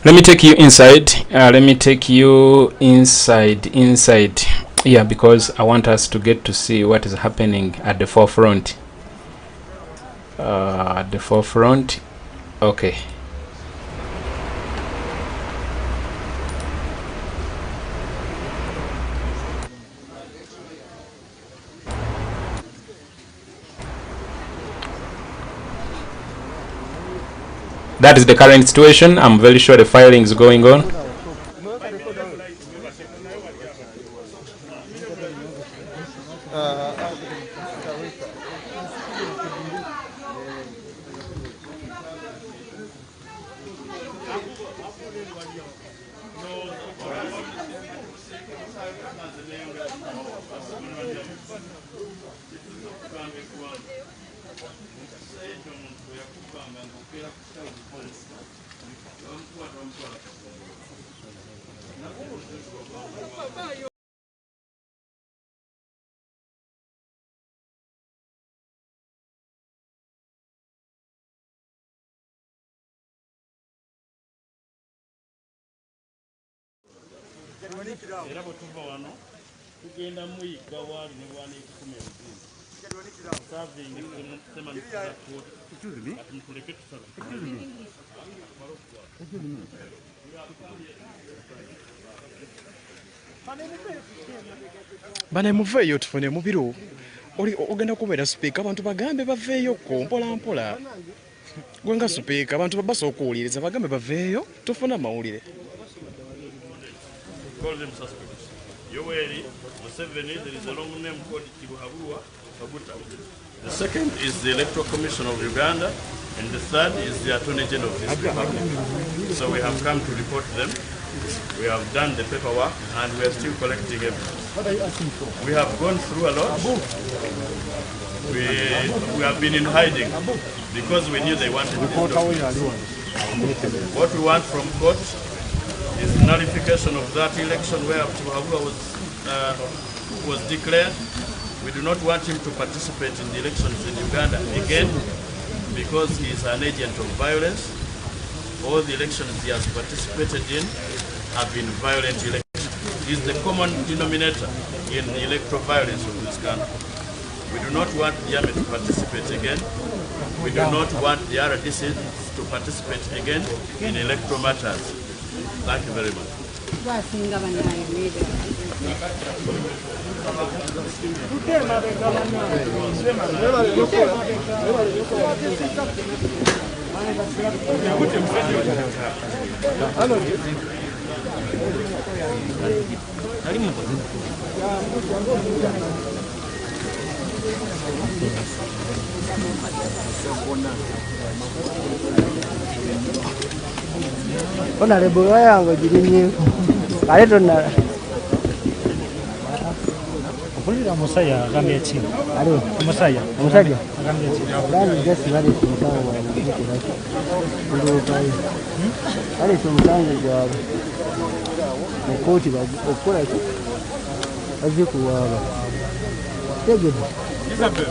Let me take you inside. Let me take you inside. Yeah, because I want us to get to see what is happening at the forefront. At the forefront. Okay. That is the current situation. I'm very sure the filing is going on. Bana muveeyo tufune mu biro oli ogenda kubeera sipiika abantu bagambe baveeyo ko mpola mpola gwe nga sipiika abantu babasa okuwuliriza bagambe baveeyo tufuna amawulire. The second is the Electoral Commission of Uganda, and the third is the Attorney General of this Republic. So we have come to report them. We have done the paperwork and we are still collecting evidence. We have gone through a lot. We have been in hiding because we knew they wanted to do. What we want from court is nullification of that election where Muwonge was declared. We do not want him to participate in the elections in Uganda again because he is an agent of violence. All the elections he has participated in have been violent elections. He is the common denominator in the electoral violence of this country. We do not want the army to participate again. We do not want the RDC to participate again in electoral matters. Thank you very much. Honorable yango jirinye kale tonna Kulira musaya agambye ki? Alo musaya agambye ki? Bali just bali kumusanga bali kumusanga gwabe mukoti bakola ki aje kuwaba tegede Isabel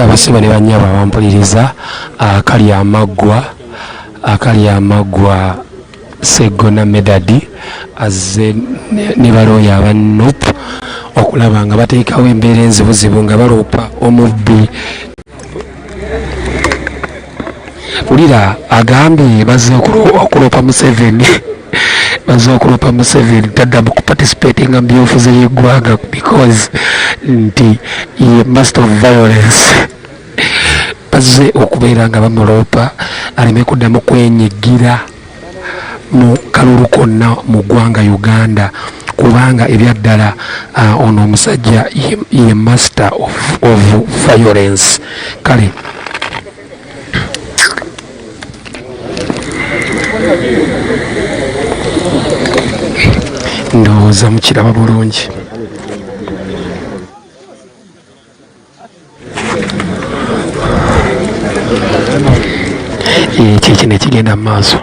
abasiba ne banyaba bampuliriza akali amagwa Segona Medadi azze ne balooya aba NUP okulaba nga bateekawo embeera enzibuzibu nga baloopa omubbi. Ulira agambye bazze okuloopa Museveni bazze okuloopa Museveni tadda mu kuparticipating mu byobufuzi by'eggwanga because nti ye master of violence. Bazze okubeera nga bamuloopa aleme kuddamu kwenyigira mu kalulu konna mu ggwanga Uganda kubanga ebyaddala ono omusajja ye master of violence. Kale ndowooza mukiraba bulungi. kyekino ekigenda mu maaso.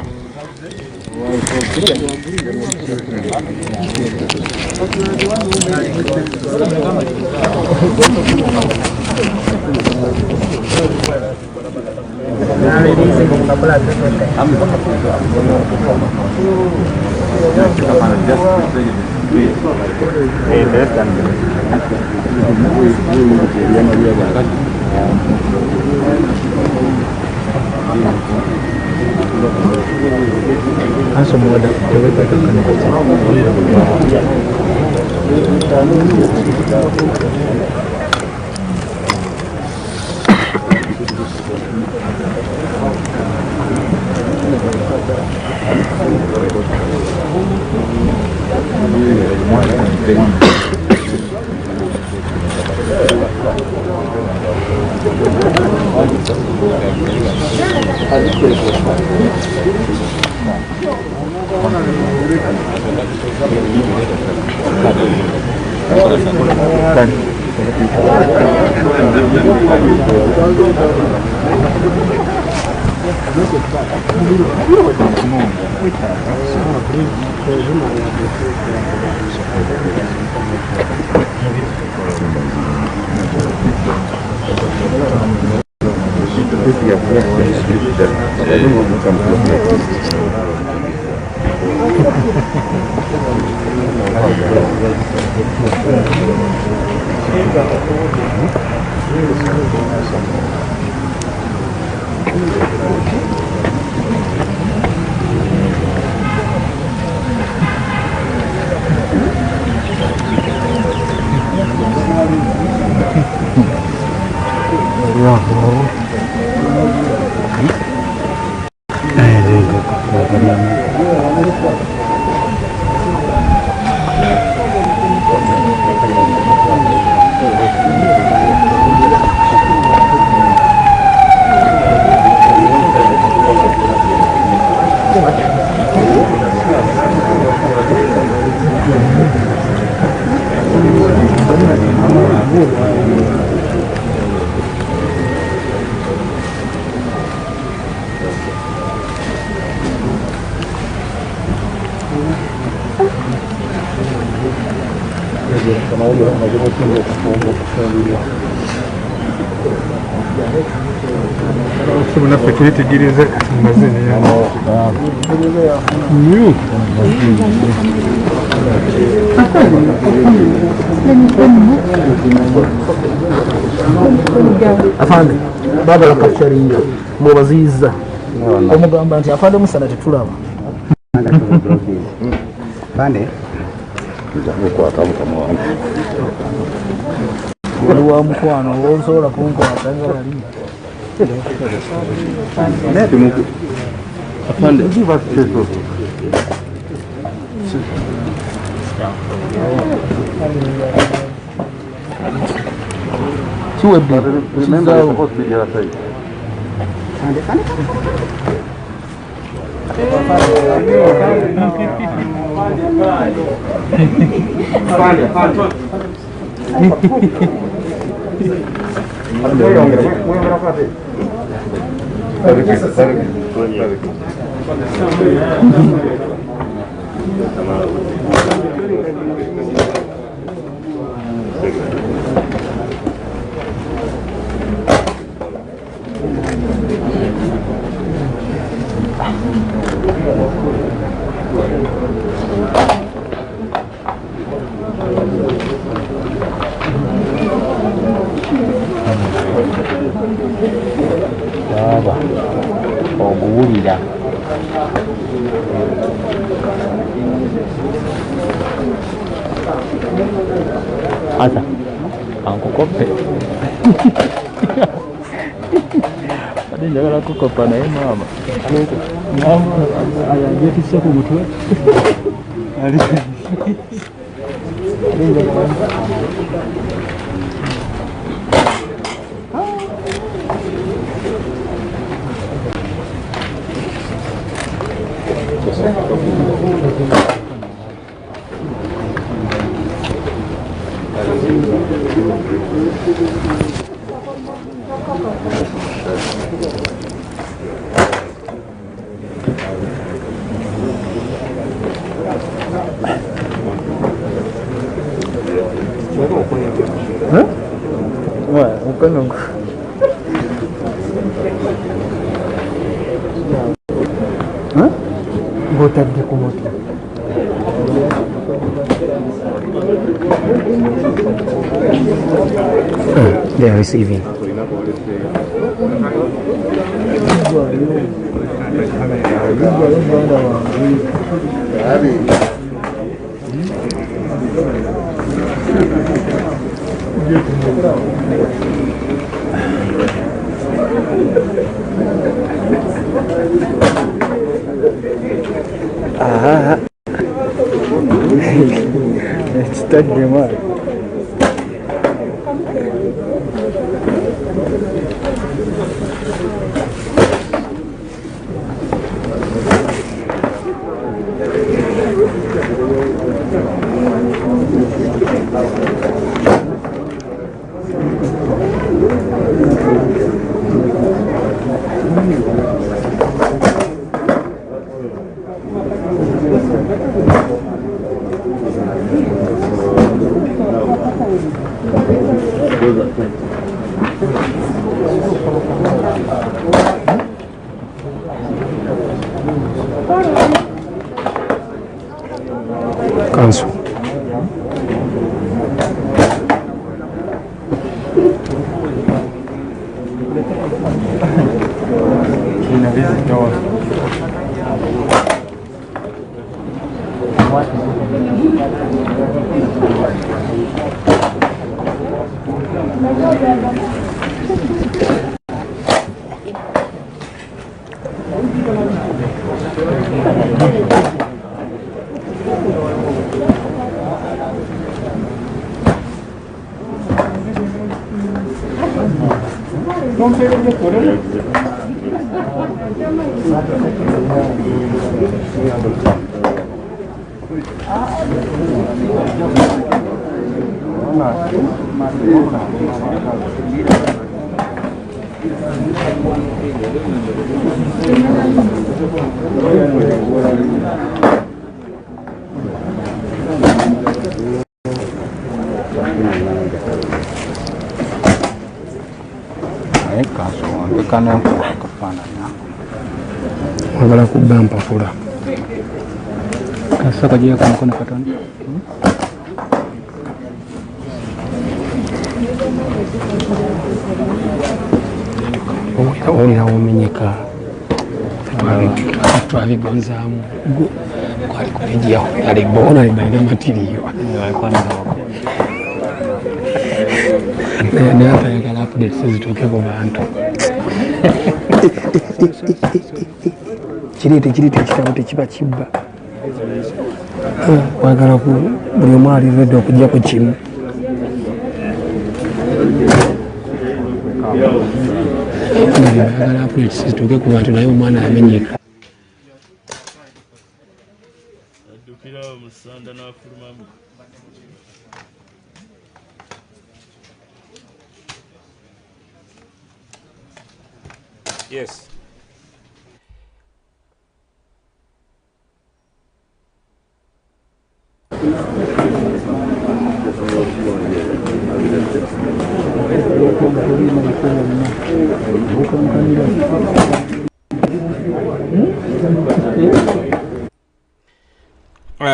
Afande baba la kacharinga mubaziza omugamba nti afande musana tetulaba Afande kwa tamu wangu wa mkwano osobola kunkwata nga bali neti muku afande ndiba teso Chiwe bi remember the hospital ya sai baba oguwulira asa ankukope ade njagala kukopa naye mama ayajekise ku mutwe They are receiving. It's that game. Council. Wagala kubba mpapula kasa kajiya ku mukono katono owulira womenyeka twabigonzaamu kwali kupejiyaho alibona libalina matiriyo naye atayagala updates zituuke ku bantu kirete ekitabo tekiba kibba wagala buli omu ali redde okujja ku kimu bayagala updates zituuke ku bantu naye omwana yamenyeka addukira omusanda n'afulumamu. Yes.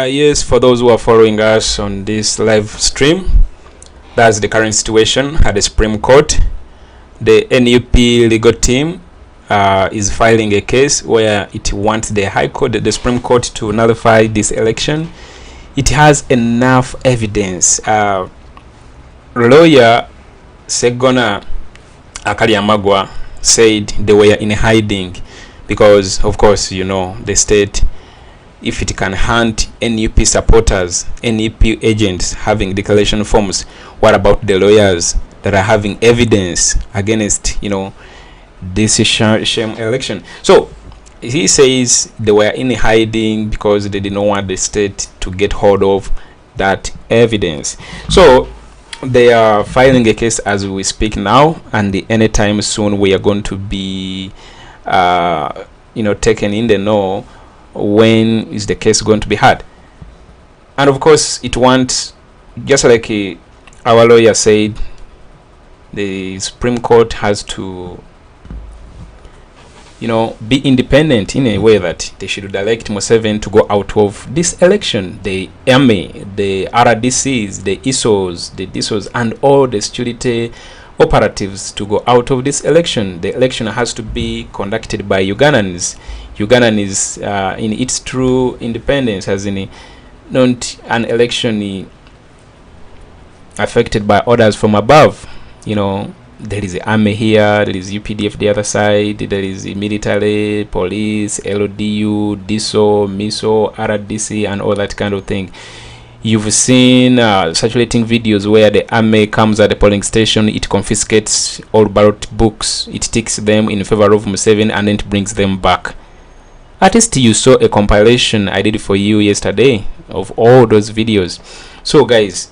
Yes, for those who are following us on this live stream, that's the current situation at the Supreme Court. The NUP legal team is filing a case where it wants the High Court, the Supreme Court, to nullify this election. It has enough evidence. Lawyer Segona Akaliamagwa said they were in hiding because, of course, you know, the state, if it can hunt NUP supporters, NUP agents having declaration forms, what about the lawyers that are having evidence against, you know, this shame election? So he says they were in hiding because they did not want the state to get hold of that evidence. So they are filing a case as we speak now, and anytime soon we are going to be you know, taken in the know when is the case going to be heard. And of course it wants, just like our lawyer said, the Supreme Court has to, you know, be independent in a way that they should direct Museveni to go out of this election. The army, the RDCs, the ISOs, the DISOs, and all the security operatives to go out of this election. The election has to be conducted by Ugandans. Ugandans in its true independence, as in not an election affected by orders from above. You know, there is the army here, there is UPDF the other side, there is the military, police, LODU, DISO, MISO, RDC, and all that kind of thing. You've seen circulating videos where the army comes at the polling station, it confiscates all ballot books, it takes them in favor of Museveni, and then it brings them back. At least you saw a compilation I did for you yesterday of all those videos. So guys,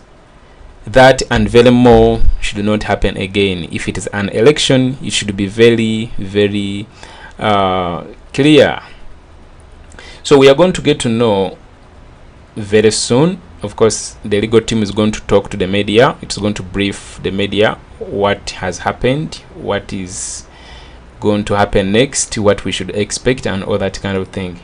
that and very more should not happen again. If it is an election, it should be very, very clear. So we are going to get to know very soon. Of course, the legal team is going to talk to the media. It's going to brief the media what has happened, what is going to happen next, what we should expect, and all that kind of thing.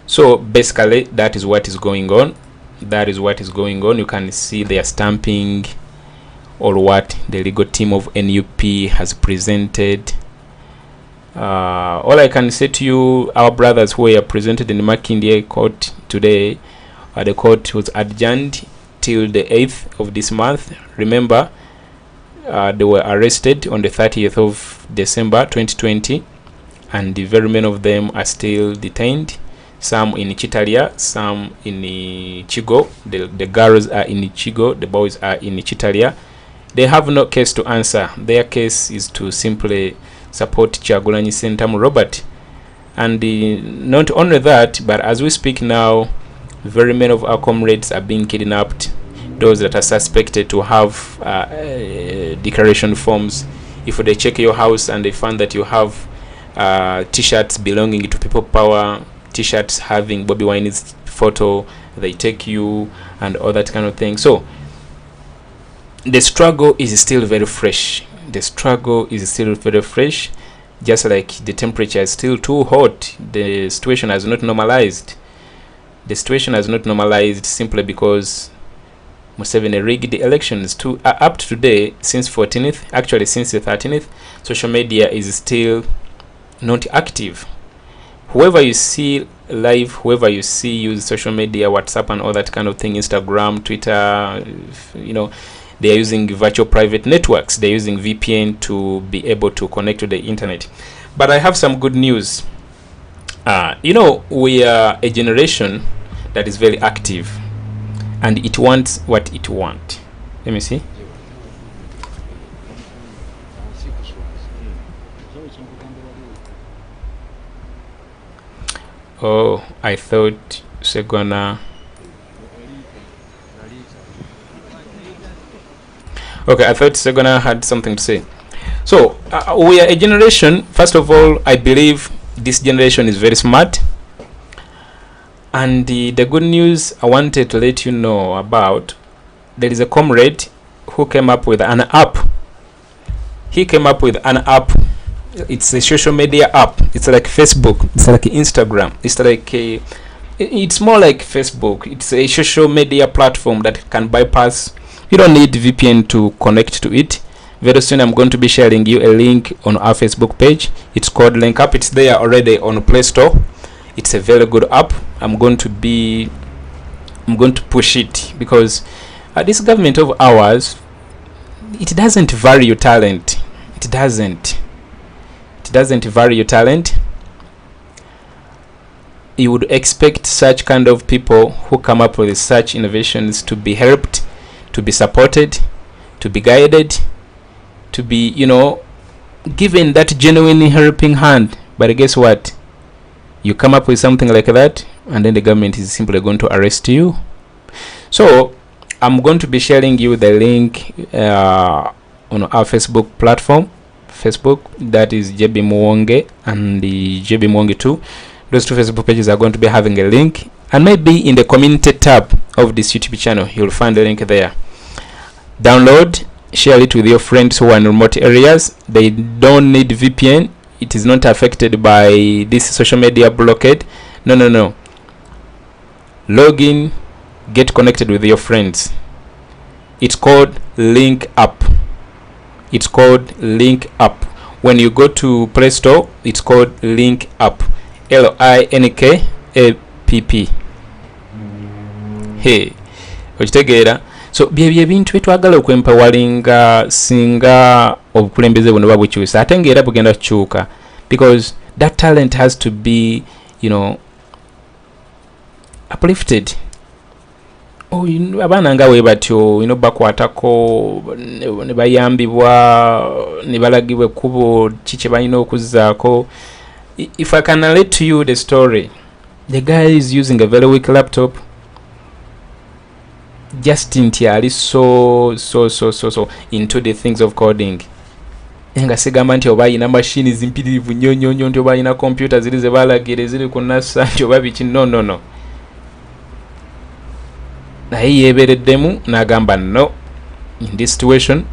So basically that is what is going on. That is what is going on. You can see they are stamping or what the legal team of NUP has presented. All I can say to you, our brothers who were presented in the Makindye court today, the court was adjourned till the 8th of this month. Remember, they were arrested on the 30th of December 2020, and very many of them are still detained. Some in Chitalia, some in Chigo. The girls are in Chigo, the boys are in Chitalia. They have no case to answer. Their case is to simply support Kyagulanyi Ssentamu Robert. And not only that, but as we speak now, very many of our comrades are being kidnapped. Those that are suspected to have declaration forms. If they check your house and they find that you have t-shirts belonging to People Power, t-shirts having Bobiwine's photo, they take you and all that kind of thing. So the struggle is still very fresh. The struggle is still very fresh. Just like the temperature is still too hot, the situation has not normalized. The situation has not normalized simply because Museveni rigged the elections to up to today, since 14th, actually since the 13th. Social media is still not active. Whoever you see live, whoever you see use social media, WhatsApp and all that kind of thing, Instagram, Twitter, you know, they are using virtual private networks. They're using VPN to be able to connect to the internet. But I have some good news. You know, we are a generation that is very active, and it wants what it wants. Let me see. Oh, I thought Segona. Okay, I thought Segona had something to say. So we are a generation. First of all, I believe this generation is very smart. And the good news I wanted to let you know about, there is a comrade who came up with an app. He came up with an app. It's a social media app. It's like Facebook. It's like Instagram. It's like it's more like Facebook. It's a social media platform that can bypass. You don't need VPN to connect to it. Very soon I'm going to be sharing you a link on our Facebook page. It's called Link Up. It's there already on Play Store. It's a very good app. I'm going to push it because this government of ours, it doesn't value talent. It doesn't value talent. You would expect such kind of people who come up with such innovations to be helped, to be supported, to be guided, to be, you know, given that genuine helping hand. But guess what? You come up with something like that, and then the government is simply going to arrest you. So I'm going to be sharing you the link on our Facebook platform. Facebook, that is JB Muwonge and the JB Muwonge 2. those two Facebook pages are going to be having a link, and maybe in the community tab of this YouTube channel you'll find the link there. Download, share it with your friends who are in remote areas. They don't need VPN. It is not affected by this social media blockade. No. Log in, get connected with your friends. It's called Link Up. It's called Link Up. When you go to Play Store, it's called Link Up. LINKAPP. Hey, okitegeera. So bye bintu bitwagala okwempawalinga singa obukulembeze buno babukyusa ate ng'era bugenda kukyuka, because that talent has to be, uplifted. Abaana nga bwe batyo bakwatako ne bayambibwa ne balagibwa ekkubo ki kye balina okuzzaako. If I can relate to you the story, the guy is using a very weak laptop, just nti ali so into the things of coding. Nga sigamba nti oba alina machine zimpitirivu nnyo nti oba alina computer ziri ze balagire ziri ku NASA nti oba biki. No. Naye yeebereddemu n'agamba no, in this situation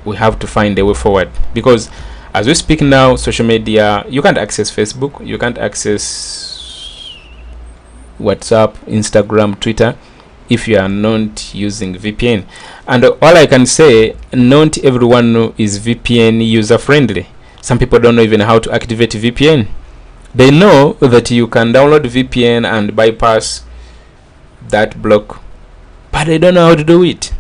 we have to find a way forward, because as we speak now, social media, you can't access Facebook, you can't access WhatsApp, Instagram, Twitter if you are not using VPN. And all I can say, not everyone is VPN user friendly. Some people don't know even how to activate VPN. They know that you can download VPN and bypass that block, but they don't know how to do it.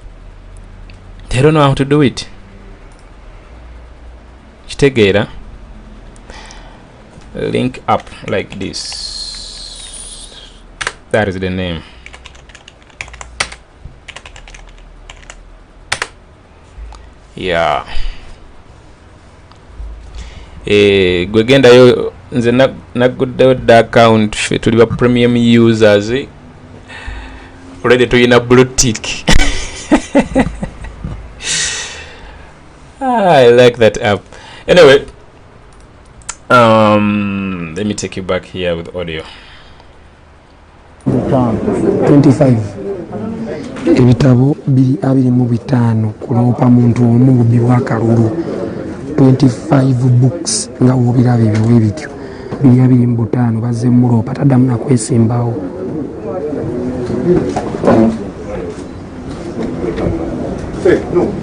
Kitegeera. Link Up like this. That is the name. Yeah. Gwegendayo nze naguddeyo dda account ffe tuli ba premium users. Already tuyina blue tick. I like that app. Anyway, let me take you back here with audio. 25 ebitabo 25 kuloopa muntu omu bubbi bwa kalulu. 25 books nga wobirabe biwe bityo 25 bazze muloopa taddamu nakwesimbawo. No.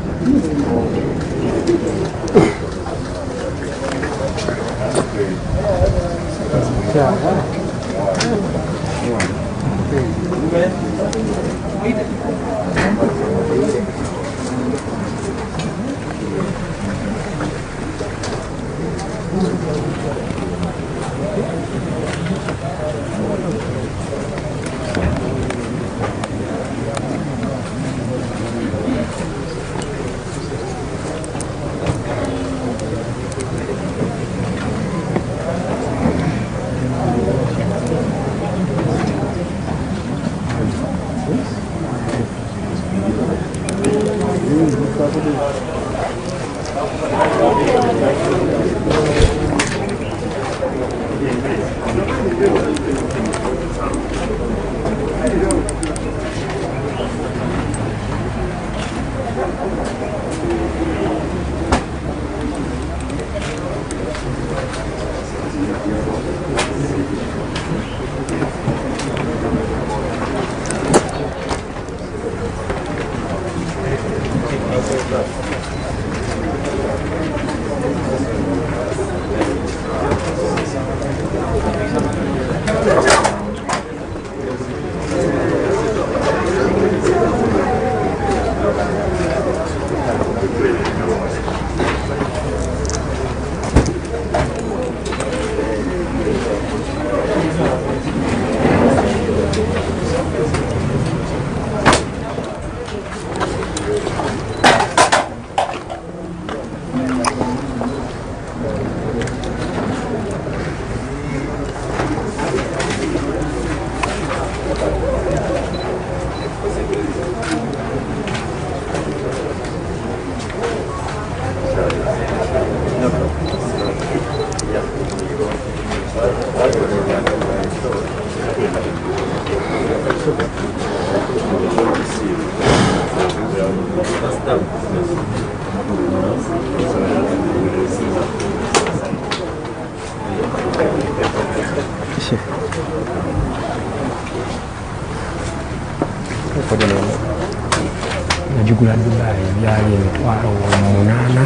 Najugula Dubai byali emitwalo 8.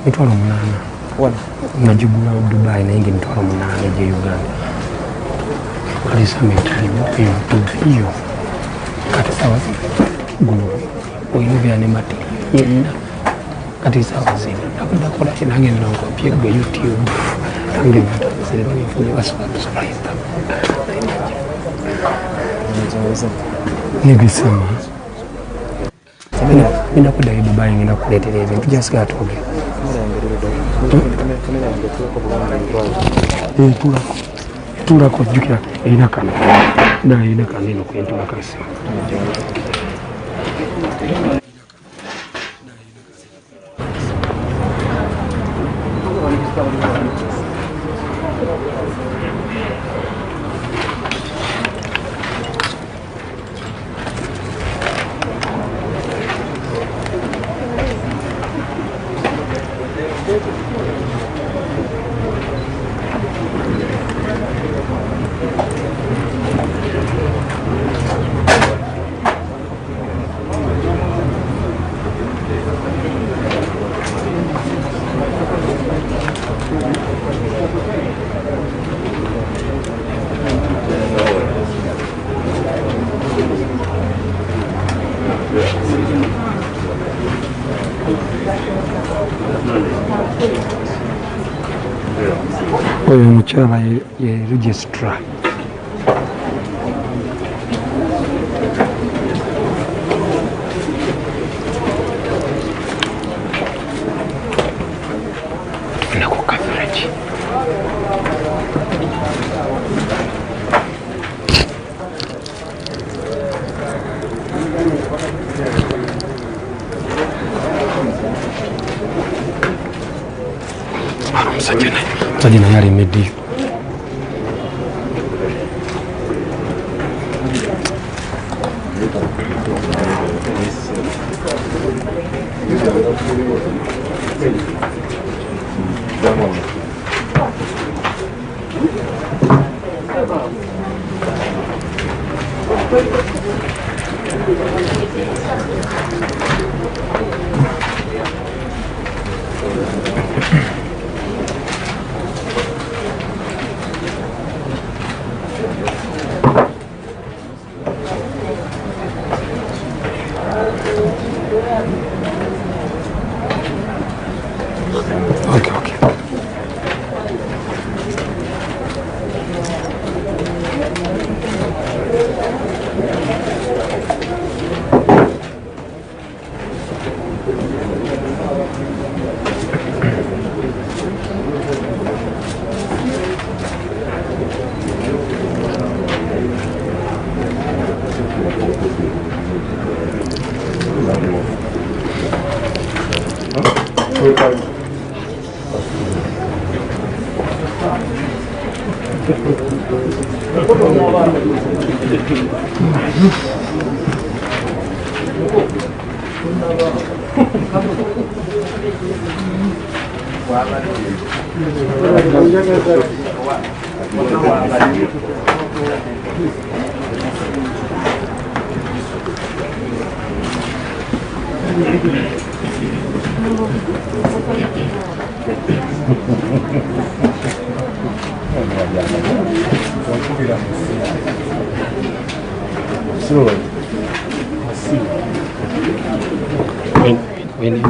Mitwalo 8. Najugula Dubai naye emitwalo 8 gye Uganda. Kalisa metalimu ebintu byo. Kati sawa guno oyina byane mati yenna. Kati sawa zino nakola nange nokopye gwe YouTube nange ntamusere bafune basubscribe. Nebisema nina kudayo Dubai ngenda kuleetera ebintu jasika atoge tulako jukira erina kano erina kaneno kwentula kasi oyo omukyala ye registrar nako coverage Sajina yali medi.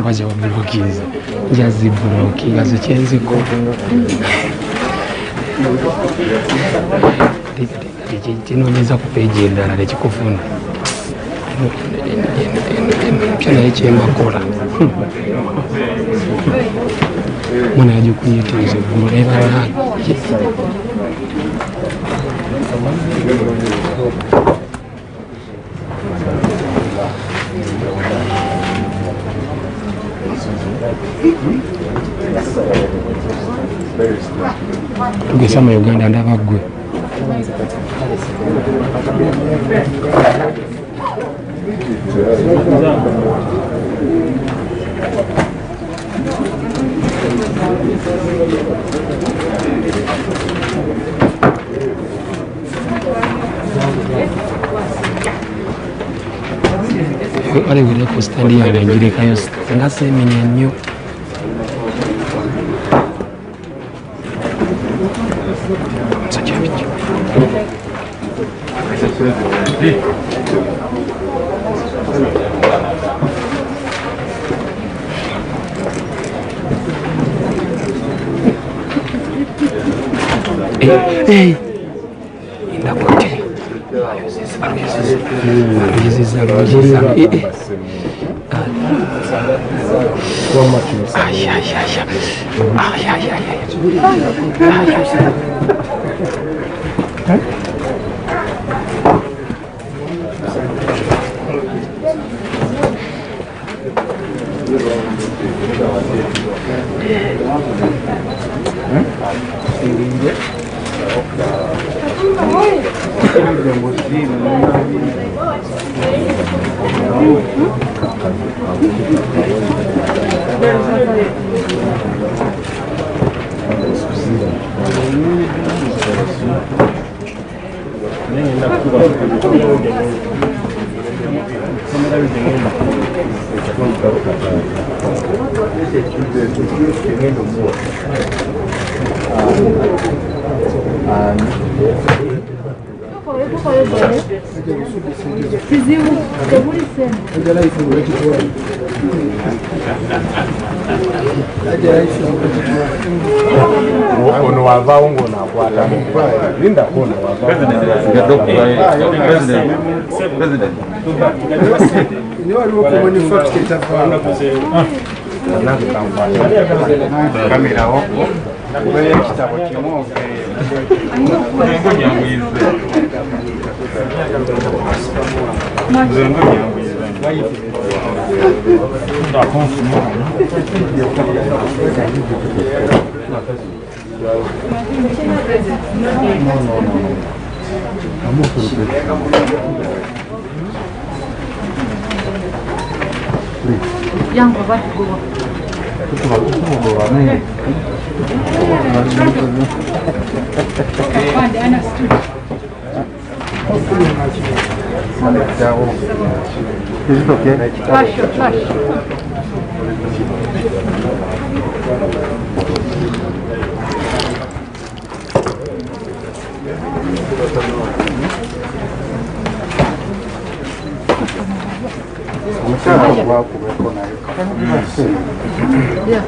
Waje wa blokiza jazi bloki gazo chenzi ko tinonyeza ku page endala nekikufuna kyona ekyemakola mwana yaje kunyeteza gulo nebala tugesa mu Uganda ndaba gwe Wale wile ku stand yange njirekayo nga semenya nnyo. Hey, indakwate. Ono wava ungo na kwata linda kona wava president ni wali wako manufacture tafana na kamera wako wewe kitabo kimo Is it okay? Flash. Yeah.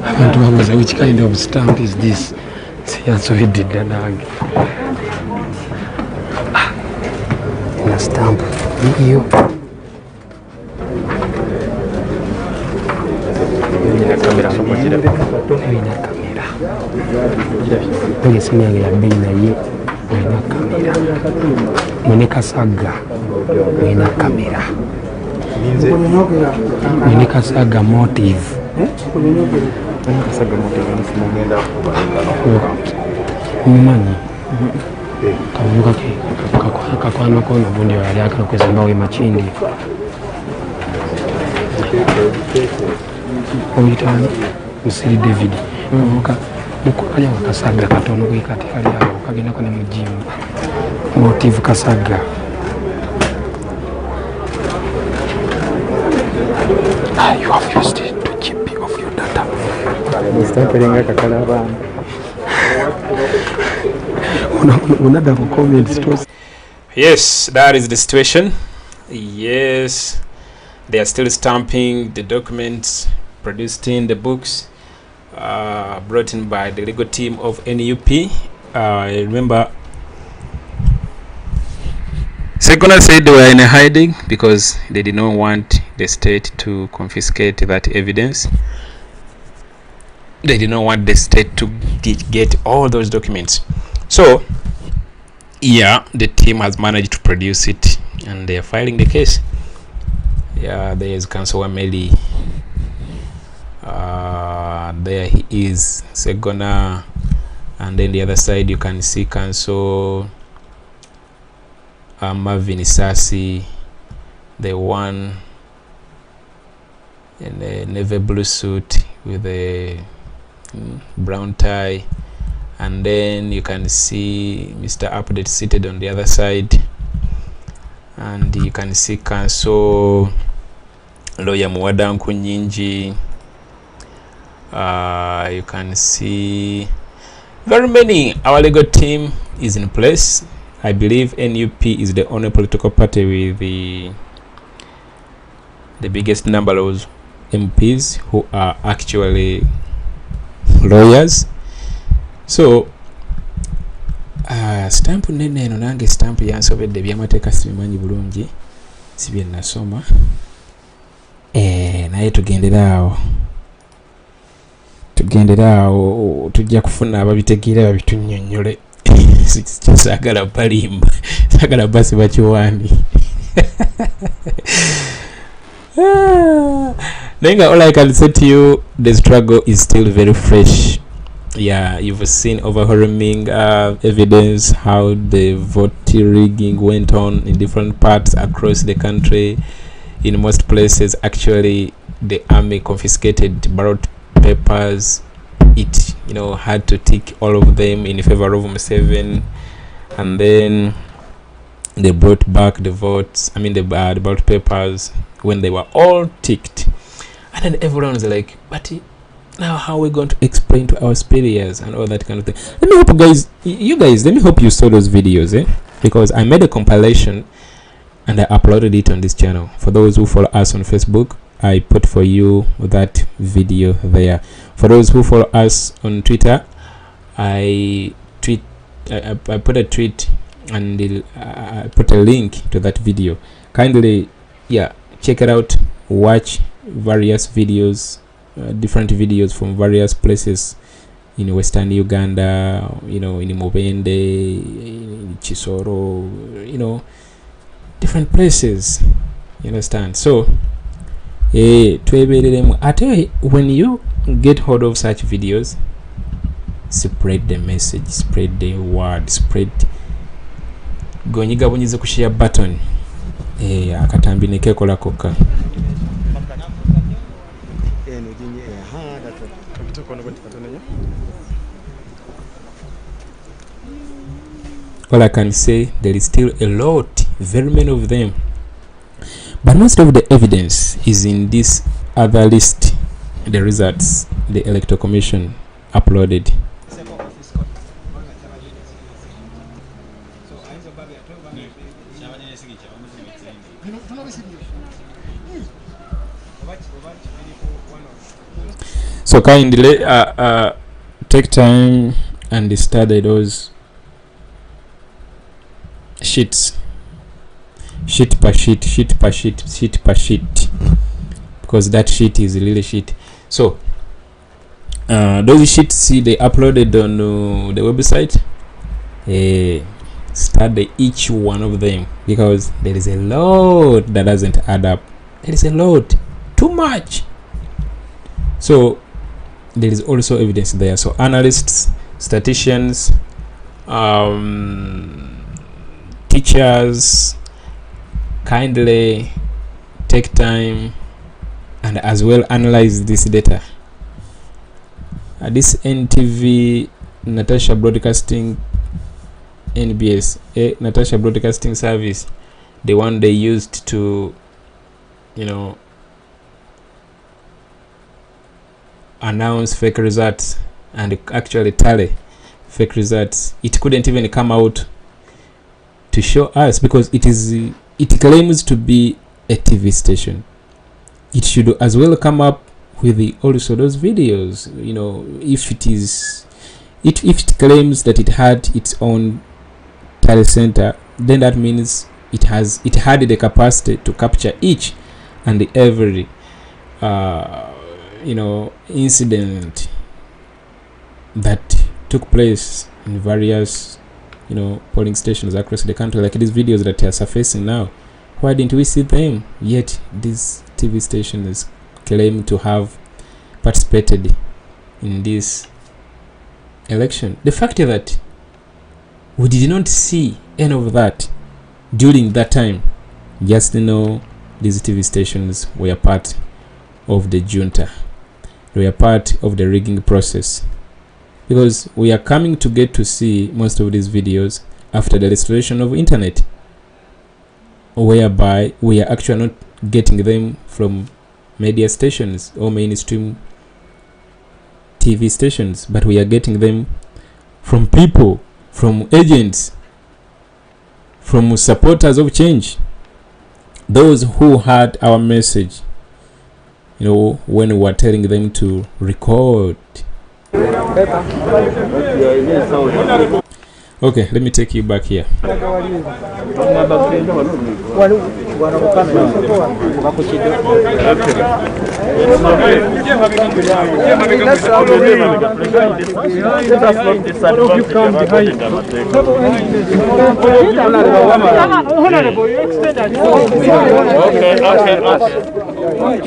Abantu babuuza which kind of stamp is this? Siyansobedde nange. Na stamp iyo. Ina kamera somogira. Ina kamera. Nge simu yange ya bei naye ina kamera. Mwene Kasaga ina kamera. Mwene Kasaga motive. Mmanyi kamuka kakwano kono bundi yali akana kwezimbawe machindi oyitani Musiri David muka mukolya Kasaga katono kwikati kali awo kagenda kone mu gym motive Kasaga you have used it to GB of your data. Yes, that is the situation. Yes, they are still stamping the documents produced in the books brought in by the legal team of NUP. I remember Segona said they were in a hiding because they did not want the state to confiscate that evidence. They did not want the state to get all those documents. So yeah, the team has managed to produce it and they are filing the case. Yeah, there is Councilor Meli. There he is, Segona, and then the other side you can see Council Marvin Isasi, the one in a navy blue suit with a brown tie, and then you can see Mr. Update seated on the other side, and you can see Council Lawyer Muwadanku Nyingi. You can see very many. Our legal team is in place. I believe NUP is the only political party with the biggest number of MPs who are actually lawyers. So stamp nene eno nange stamp yansobedde byamateeka sibimanyi bulungi sibye nasoma naye tugendera awo tujja kufuna ababitegeera babitunnyonnyole. Sagala balimba sagala basi bakiwandi. Then all I can say to you, the struggle is still very fresh. Yeah, you've seen overwhelming evidence how the vote rigging went on in different parts across the country. In most places, actually, the army confiscated ballot papers. It had to tick all of them in favor of Museveni, and then they brought back the votes. I mean the ballot papers when they were all ticked, and then everyone was like, "But now how are we going to explain to our superiors and all that kind of thing?" Let me hope let me hope you saw those videos, because I made a compilation and I uploaded it on this channel. For those who follow us on Facebook, I put for you that video there. For those who follow us on Twitter, I put a tweet and I put a link to that video. Kindly, check it out. Watch various videos, different videos from various places in Western Uganda, in Muwonge, in Chisoro, different places. You understand? So, when you get hold of such videos, spread the message, spread the word, spread gonyiga bunyize ku share button akatambi nekekola kokka. All I can say, there is still a lot, very many of them, but most of the evidence is in this other list, the results the Electoral Commission uploaded. So kindly take time and study those sheets, sheet per sheet, because that sheet is really sheet. So those sheets, see, they uploaded on the website. Study each one of them, because there is a lot that doesn't add up. There is a lot, too much. So there is also evidence there. So analysts, statisticians, teachers, kindly take time and as well analyze this data. This NTV, Natasha Broadcasting, NBS, Natasha Broadcasting Service, the one they used to, announce fake results and actually tally fake results. It couldn't even come out to show us, because it claims to be a TV station. it should as well come up with also those videos. If it claims that it had its own telecenter, then that means it had the capacity to capture each and every incident that took place in various polling stations across the country, like these videos that are surfacing now. Why didn't we see them? Yet these TV stations claim to have participated in this election. The fact that we did not see any of that during that time, just these TV stations were part of the junta. They were part of the rigging process, because we are coming to get to see most of these videos after the restoration of internet, whereby we are actually not getting them from media stations or mainstream TV stations, but we are getting them from people, from agents, from supporters of change, those who heard our message, when we were telling them to record. Okay, let me take you back here. Shall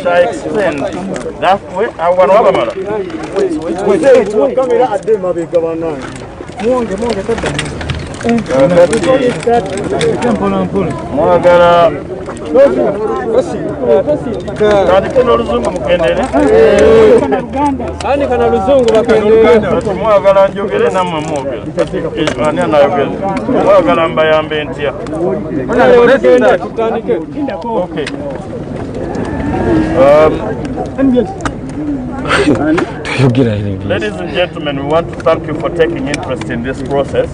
I explain that way? I want mwagala kandike n'oluzungu mukendere andika na luzungu bakendere mwagala njogere nammwe mwogere ani anayogere mwagala mbayambe ntya okay ladies and gentlemen, we want to thank you for taking interest in this process.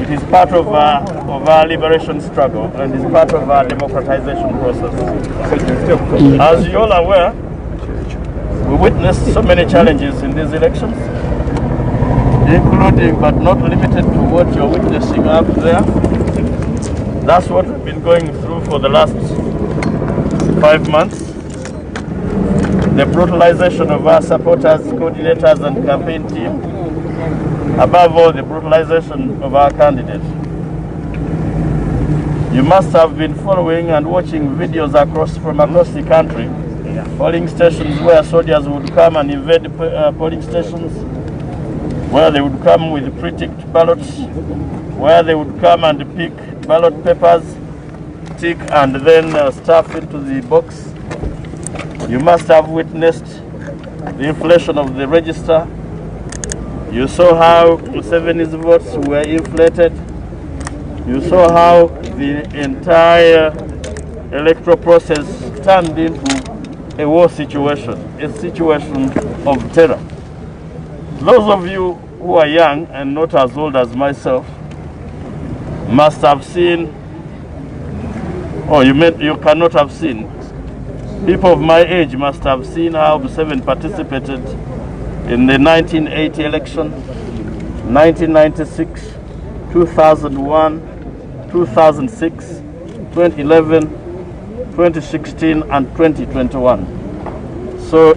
It is part of our liberation struggle and is part of our democratization process. As you all are aware, we witnessed so many challenges in these elections, including but not limited to what you're witnessing up there. That's what we've been going through for the last 5 months. The brutalization of our supporters, coordinators and campaign team. Above all, the brutalization of our candidate. You must have been following and watching videos from across the country. Polling stations where soldiers would come and invade polling stations, where they would come with pre-ticked ballots, where they would come and pick ballot papers, tick and then stuff into the box. You must have witnessed the inflation of the register. You saw how Museveni's votes were inflated. You saw how the entire electoral process turned into a war situation, a situation of terror. Those of you who are young and not as old as myself must have seen, or you cannot have seen. People of my age must have seen how Museveni participated in the 1980 election, 1996, 2001, 2006, 2011, 2016 and 2021. So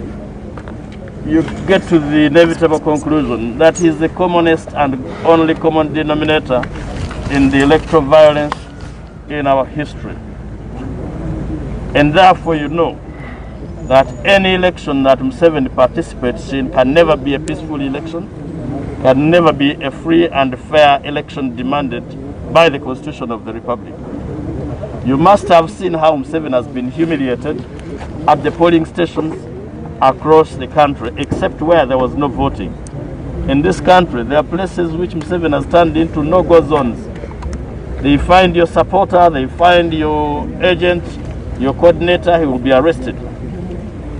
you get to the inevitable conclusion that is the commonest and only common denominator in the electoral violence in our history. And therefore you know that any election that Museveni participates in can never be a peaceful election, can never be a free and fair election demanded by the Constitution of the Republic. You must have seen how Museveni has been humiliated at the polling stations across the country, except where there was no voting. In this country, there are places which Museveni has turned into no-go zones. They find your supporter, they find your agent, your coordinator, he will be arrested.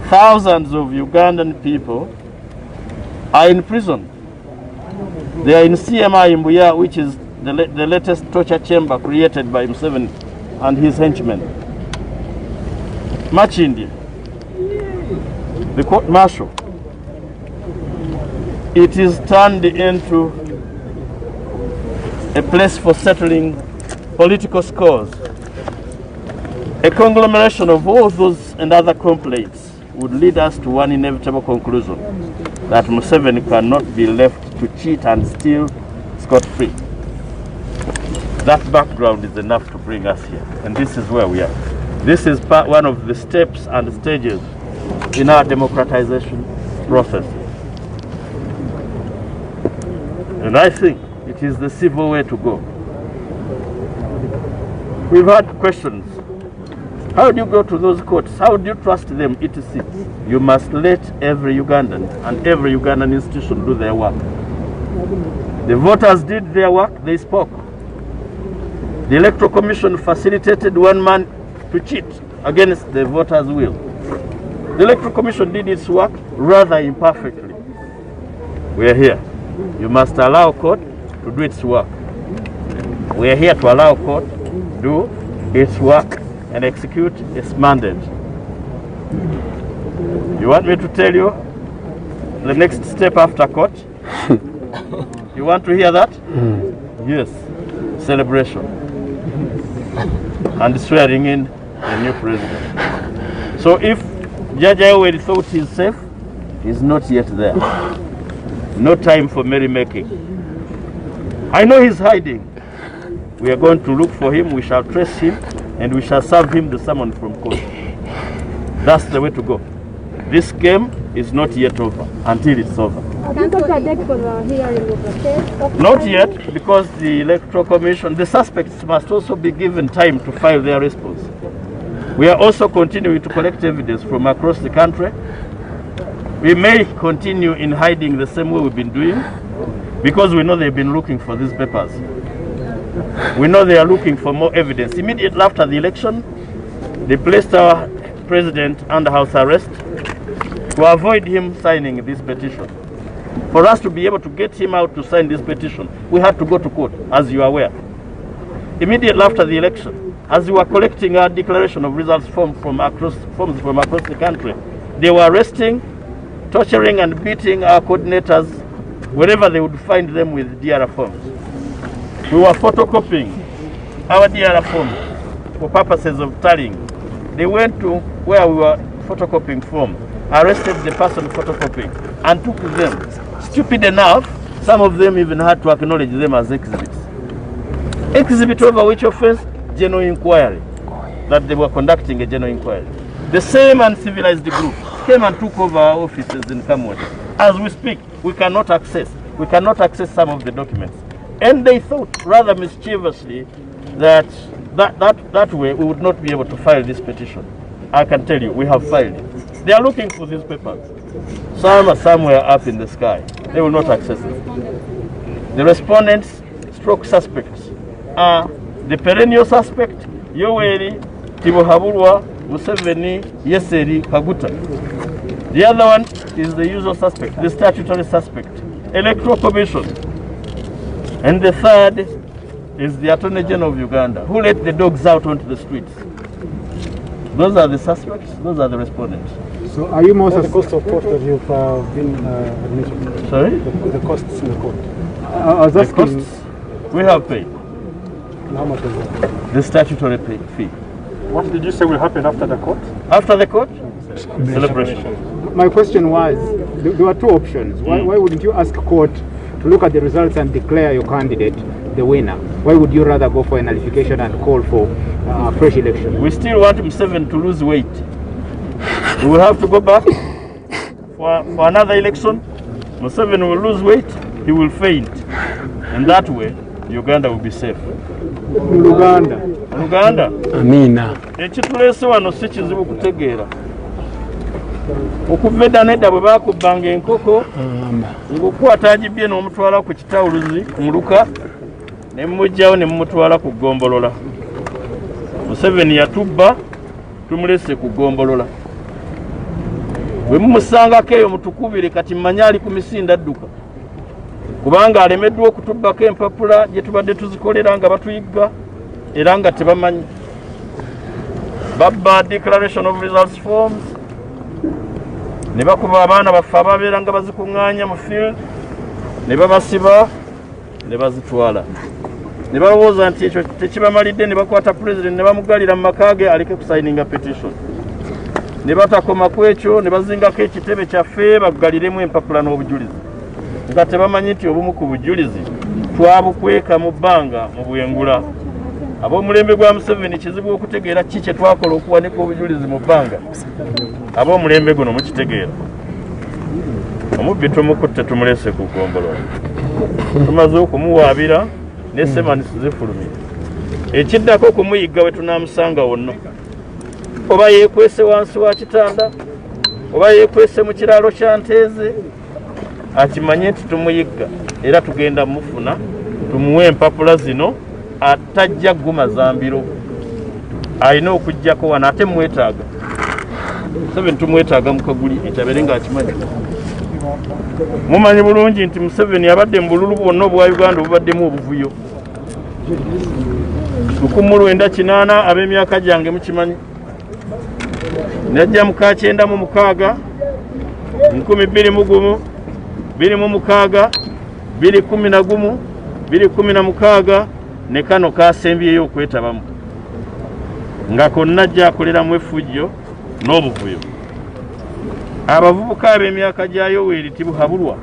Thousands of Ugandan people are in prison. They are in CMI in Buya, which is the latest torture chamber created by Museveni and his henchmen. Much India, the court martial, it is turned into a place for settling political scores. A conglomeration of all those and other complaints would lead us to one inevitable conclusion, that Museveni cannot be left to cheat and steal scot-free. That background is enough to bring us here, and this is where we are. This is one of the steps and stages in our democratization process. And I think it is the civil way to go. We've had questions. How do you go to those courts? How do you trust them, etc.? You must let every Ugandan and every Ugandan institution do their work. The voters did their work, they spoke. The Electoral Commission facilitated one man to cheat against the voters' will. The Electoral Commission did its work rather imperfectly. We are here. You must allow court to do its work. We are here to allow court to do its work and execute its mandate. You want me to tell you the next step after court? You want to hear that? Yes. Celebration. And swearing in a new president. So if Judge Ayoweri thought he's safe, he's not yet there. No time for merrymaking. I know he's hiding. We are going to look for him, we shall trace him, and we shall serve him the summon from court. That's the way to go. This game is not yet over until it's over. Not yet, because the Electoral Commission, the suspects must also be given time to file their response. We are also continuing to collect evidence from across the country. We may continue in hiding the same way we've been doing, because we know they've been looking for these papers. We know they are looking for more evidence. Immediately after the election, they placed our president under house arrest to avoid him signing this petition. For us to be able to get him out to sign this petition, we had to go to court, as you are aware. Immediately after the election, as we were collecting our declaration of results forms from across the country, they were arresting, torturing and beating our coordinators wherever they would find them with DRA forms. We were photocopying our DRA forms for purposes of tallying. They went to where we were photocopying forms, arrested the person photocopying, and took them. Stupid enough, some of them even had to acknowledge them as exhibits. Exhibit over which offense? General inquiry. That they were conducting a general inquiry. The same uncivilized group came and took over our offices in Kamwadi. As we speak, we cannot access some of the documents. And they thought rather mischievously that way we would not be able to file this petition. I can tell you, we have filed it. They are looking for these papers. Some are somewhere up in the sky. They will not access them. The respondents stroke suspects are the perennial suspect, Yoweri, Tibuhaburwa, Museveni, Yeseri, Kaguta. The other one is the usual suspect, the statutory suspect, Electoral Commission. And the third is the Attorney General of Uganda, who let the dogs out onto the streets. Those are the suspects, those are the respondents. So are you more the cost of court that you've been admitted? Sorry? The costs in the court. I was asking, the costs we have paid. How much is that? The statutory fee. What did you say will happen after the court? After the court? Celebration. My question was, there were two options. Why wouldn't you ask court to look at the results and declare your candidate the winner? Why would you rather go for a nullification and call for a fresh election? We still want Museveni to lose weight. We will have to go back for another election. Museveni will lose weight, he will faint. And that way, Uganda will be safe. Uganda. Amina. Ekituleese wano si kizibu kutegeera. Okuva edda nedda bwe bakubbanga enkoko ng'okukwata agibye n'omutwala ku kitawuluzi kumuluka ne mumugyawo ne mumutwala ku ggombolola. Museveni yatubba tumulese ku ggombolola. Bwe mumusangako eyo mutukubire kati mmanyi ali ku misinde adduka. Kubanga alemeddwa okutubbako empapula gye tubadde tuzikolera nga batuyigga era nga tebamanyi. Babba declaration of results forms, ne bakuba abaana baffe ababeera nga bazikuŋŋaanya mu field ne babasiba ne bazitwala ne balowooza nti ekyo tekibamalidde ne bakwata president ne bamugalira mu maka ge aleke kusayininga petition ne batakoma ku ekyo ne bazingako ekitebe kyaffe bagaliremu empapula n'obujulizi nga tebamanyi nti obumu ku bujulizi twabukweka mu bbanga mu bwengula ab'omulembe gwa Museveni kizibu okutegeera ki kye twakola okuwanika obujulizi mu bbanga ab'omulembe guno mukitegeera omubbi tumukutte tumulese ku ggombolola tumaze okumuwaabira ne semanisi zifulumira ekiddako kumuyigga we tunaamusanga wonna oba yeekwese wansi wa kitanda oba yeekwese mu kiraalo kya Nteeze akimanye nti tumuyigga era tugenda mufuna tumuwe empapula zino atajja guma zambiro alina okujjako wano ate mwetaaga Museveni tumwetaaga mu Kaguli ekyabere ng'akimanyi mumanyi bulungi nti Museveni abadde mu bululu bwonna obwa Uganda obubaddemu obuvuyo 1980 ab'emyaka gyange mukimanyi najja mu Kakyenda mu mukaaga 2001 2016 2011 2016 ne kano kasembyeyo okwetabamu nga konna ajja akoleramu effujjo n'obuvuyo abavubuka ab'emyaka gya Yoweri tibuhabulwa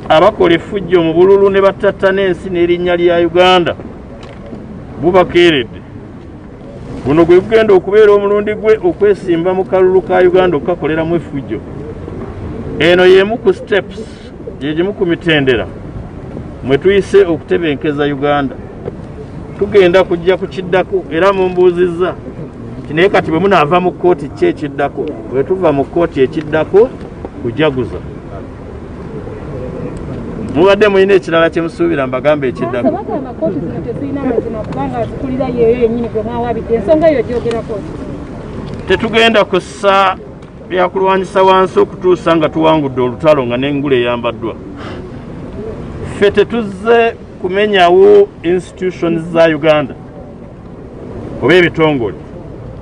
abakola effujjo mu bululu ne batatta n'ensi n'erinnya lya Uganda bubakeeredde guno gwe gugenda okubeera omulundi gwe okwesimba mu kalulu ka Uganda okukakoleramu effujjo eno y'emu ku steps gyegimu ku mitendera mwe tuyise okutebenkeza Uganda tugenda kujja ku kiddako era mumbuuzizza naye kati bwe munaava mu kkooti ki ekiddako bwe tuva mu kkooti ekiddako kujaguza mubadde mulina ekirala kye musuubira mbagambe ekiddako tetugenda kussa byakulwanyisa wansi okutuusa nga tuwangudde olutalo nga n'engula eyambaddwa ffe tetuzze kumenyawo institutions za Uganda oba ebitongole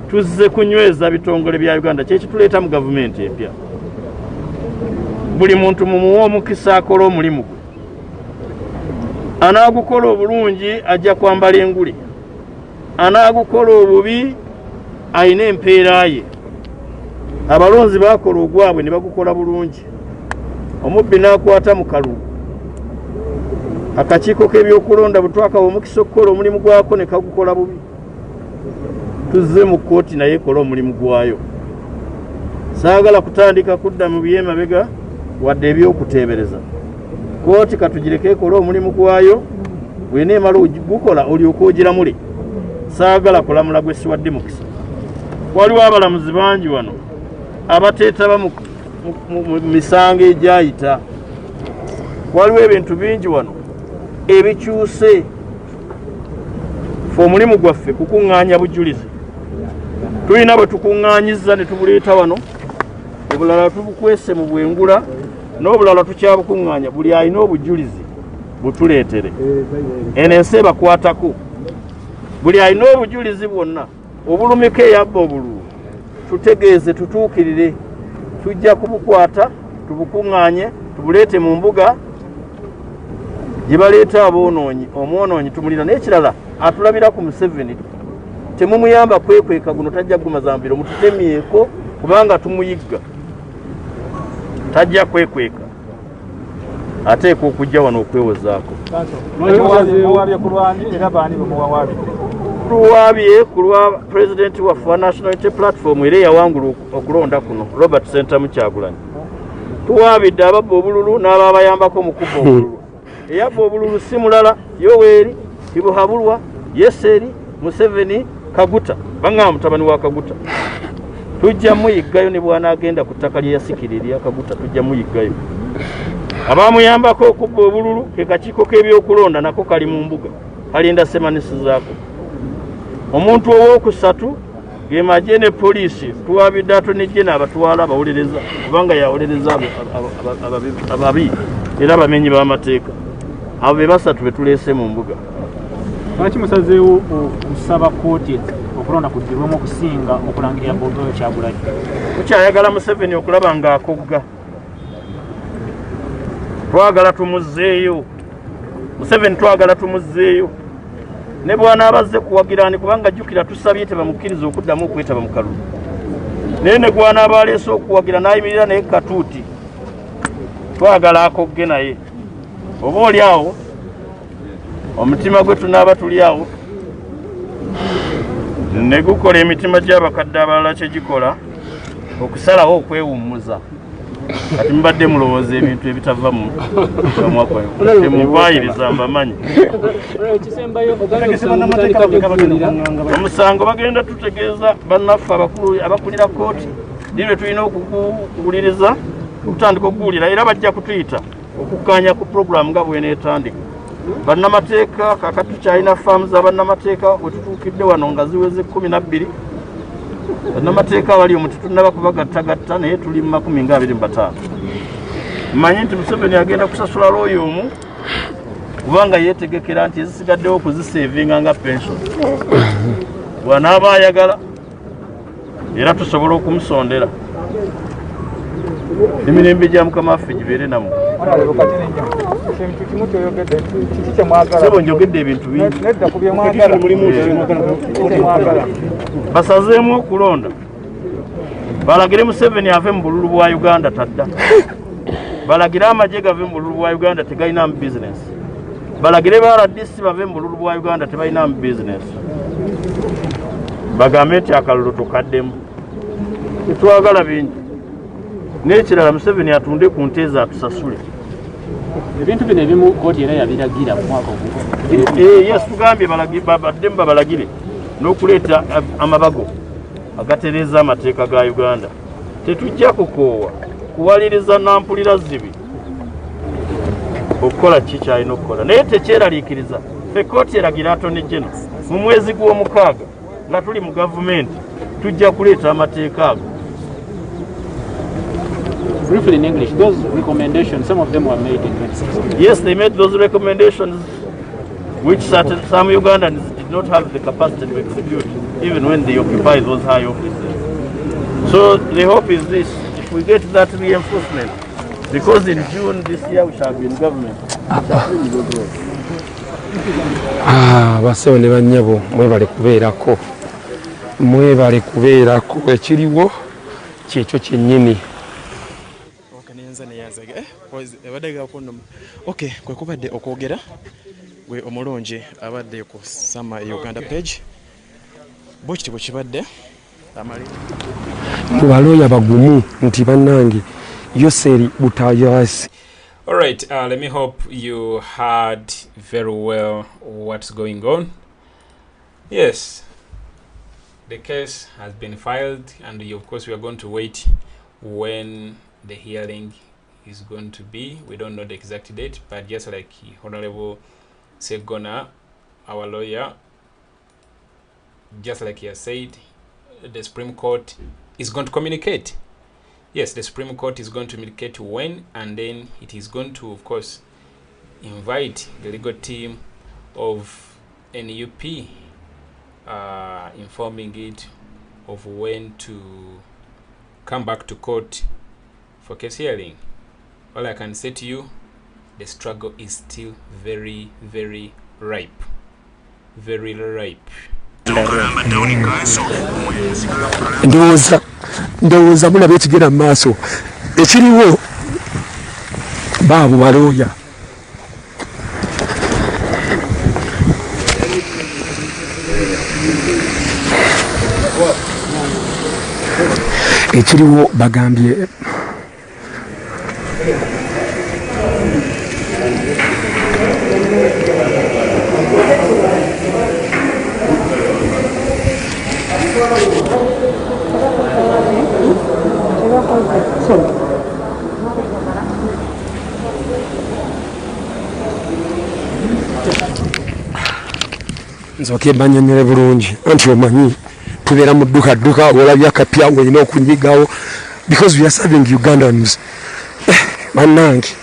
tuzze kunyweza bitongole bya Uganda kyekituleeta mu gavumenti empya buli muntu mumuwa omukisa akola omulimu gwe anaagukola obulungi ajja kwambala engule anaagukola obubi ayina empeera ye abalonzi baakola ogwabwe ne bagukola bulungi omubbi n'akwata mu kalulu akakiiko k'ebyokulonda bwe twakawa omukisa okukola omulimu gwako ne kagukola bubi tuzze mu kkooti naye ekola omulimu gwayo saagala kutandika kudda mu byemabega wadde ebyokuteebereza kkooti katugireko ekola omulimu gwayo bweneemala gukola olyoka ogiramule saagala kulamula gwe siwadde mukisa waliwo abalamuzi bangi wano abateetaba mu misango egyayita waliwo ebintu bingi wano ebikyuse fe omulimu gwaffe kukuŋŋaanya bujulizi tulina bwe tukuŋŋaanyiza ne tubuleeta wano obulala tubukwese mu bwengula n'obulala tukyabukuŋŋaanya buli alina obujulizi butuleetere eno ensi ebakwatako buli alina obujulizi bwonna obulumiko eyabba obululu tutegeeze tutuukirire tujja kubukwata tubukuŋŋaanye tubuleete mu mbuga gye baleeta aboonoonyi omwonoonyi tumulina n'ekirala atulabira ku Museveni temumuyamba kwekweka guno tajja gumazambiro mututemyeko kubanga tumuyigga tajja kwekweka ateeka okujja wano okwewozaako tuwaabye ku lwa pulezidenti waffe wa National Unity Platform era eyawangula okulonda kuno Robert Sentamu Kyagulanyi tuwaabidde ababba obululu n'ababayambako mu kubba obululu eyabba obululu si mulala Yoweri Tibuhabulwa Yeseri Museveni Kaguta baŋŋamba mutabani wa Kaguta tujja muyiggayo ne bw'anaagenda ku ttaka lye yasikira erya Kaguta tujja muyiggayo abaamuyambako okubba obululu ke kakiiko k'ebyokulonda nako kali mu mbuga kalinda semanisi zaako omuntu owookusatu ge magye ne poliisi tuwaabidde atonejje n'abatwala abawolereza kubanga yawolereza ababi era abamenyi b'amateeka abo be basatu be tuleese mu mbuga lwaki musazeewo okusaba kkooti okulonda kuddirwemu okusinga okulangirira Bobi Wine Kyagulanyi. Tukyayagala Museveni okulaba ng'akogga. Twagala tumuzzeeyo. Museveni twagala tumuzzeeyo. Ne bw'anaabazze kuwagirani kubanga jjukira tusabye tebamukkiriza okuddamu okwetaba mu kalulu. Naye ne gw'anaaba aleese okuwagira n'ayimirira naye katuuti. Twagala akogge naye. Oba oli awo omutima gwe tunaaba tuli awo ne gukola emitima gy'abakadde abalala kye gikola okusalawo okwewummuza. Kati mubadde mulowooza ebintu ebitava mu mwaka oyo. Temuvaayiriza mbamanyi. Omusango bagenda tutegeeza bannaffe abakulira kooti lirwe tulina okuguwuliriza okutandika okuguwulira era bajja kutuyita okukkaanya ku puroguramu nga bw'eneetandika. Bannamateeka kakati tukyalina faamu za bannamateeka we tutuukidde wano nga ziweze 12. Bannamateeka abali omu tetunnaba kubagattagatta naye tuli mu 25. Mmanyi nti Museveni agenda kusasula looyo omu kubanga yeetegekera nti ezisigaddewo okuziseevinga nga pension. Bw'anaaba ayagala era tusobola okumusondera. Emirembe gya Mukama waffe gibeere nammwe. Sebo njogedde ebintu bingi. Basazeemu okulonda. Balagire Museveni ave mu bululu bwa Uganda tadda. Balagire amagye gave mu bululu bwa Uganda tegalinamu business. Balagire ba RDC bave mu bululu bwa Uganda tebalinamu business. Bagambe nti akalulu tukaddemu. Tetwagala bingi. N'ekirala Museveni atunde ku nteeza atusasule. Ebintu bino ebimu kooti era yabiragira mu mwaka ogwo. Yes, tugambye babaddemu babalagire n'okuleeta amabago agatereeza amateeka ga Uganda. Tetujja kukoowa kuwaliriza nampulira zibi okukola ki kyalina okukola. Naye tekyeraliikiriza ffe kooti eragira Attorney General mu mwezi gw'omukaaga nga tuli mu gavumenti tujja kuleeta amateeka ago. Briefly in English, those recommendations, some of them were made in 2016. Yes, they made those recommendations which some Ugandans did not have the capacity to execute even when they occupy those high offices. So the hope is this, if we get that reinforcement, because in June this year we shall be in government. Basewo ne bannyabo mwebale kubeerako ekiriwo kyekyo kyennyini. Okay, kwe kubadde okwogera gwe omulungi abadde ku Sama Uganda page. Bwekitibwe kibadde amali. Balooya bagumu nti bannange Yoseri Butayasi. All right, let me hope you heard very well what's going on. Yes, the case has been filed, and of course we are going to wait when the hearing is going to be. We don't know the exact date, but just like Honorable Segona, our lawyer, just like he has said, the Supreme Court is going to communicate. Yes, the Supreme Court is going to communicate when, and then it is going to, of course, invite the legal team of NUP, informing it of when to come back to court for case hearing. All I can say to you, the struggle is still very, very ripe. Very ripe. Ndowooza mulaba ekigenda mu maaso ekiriwo baabo balooya. Ekiriwo bagambye nzooke banyonyole bulungi anti omanyi tubeera mu dduka olabye akapya olina okunyigawo because we are serving Ugandans. Bannange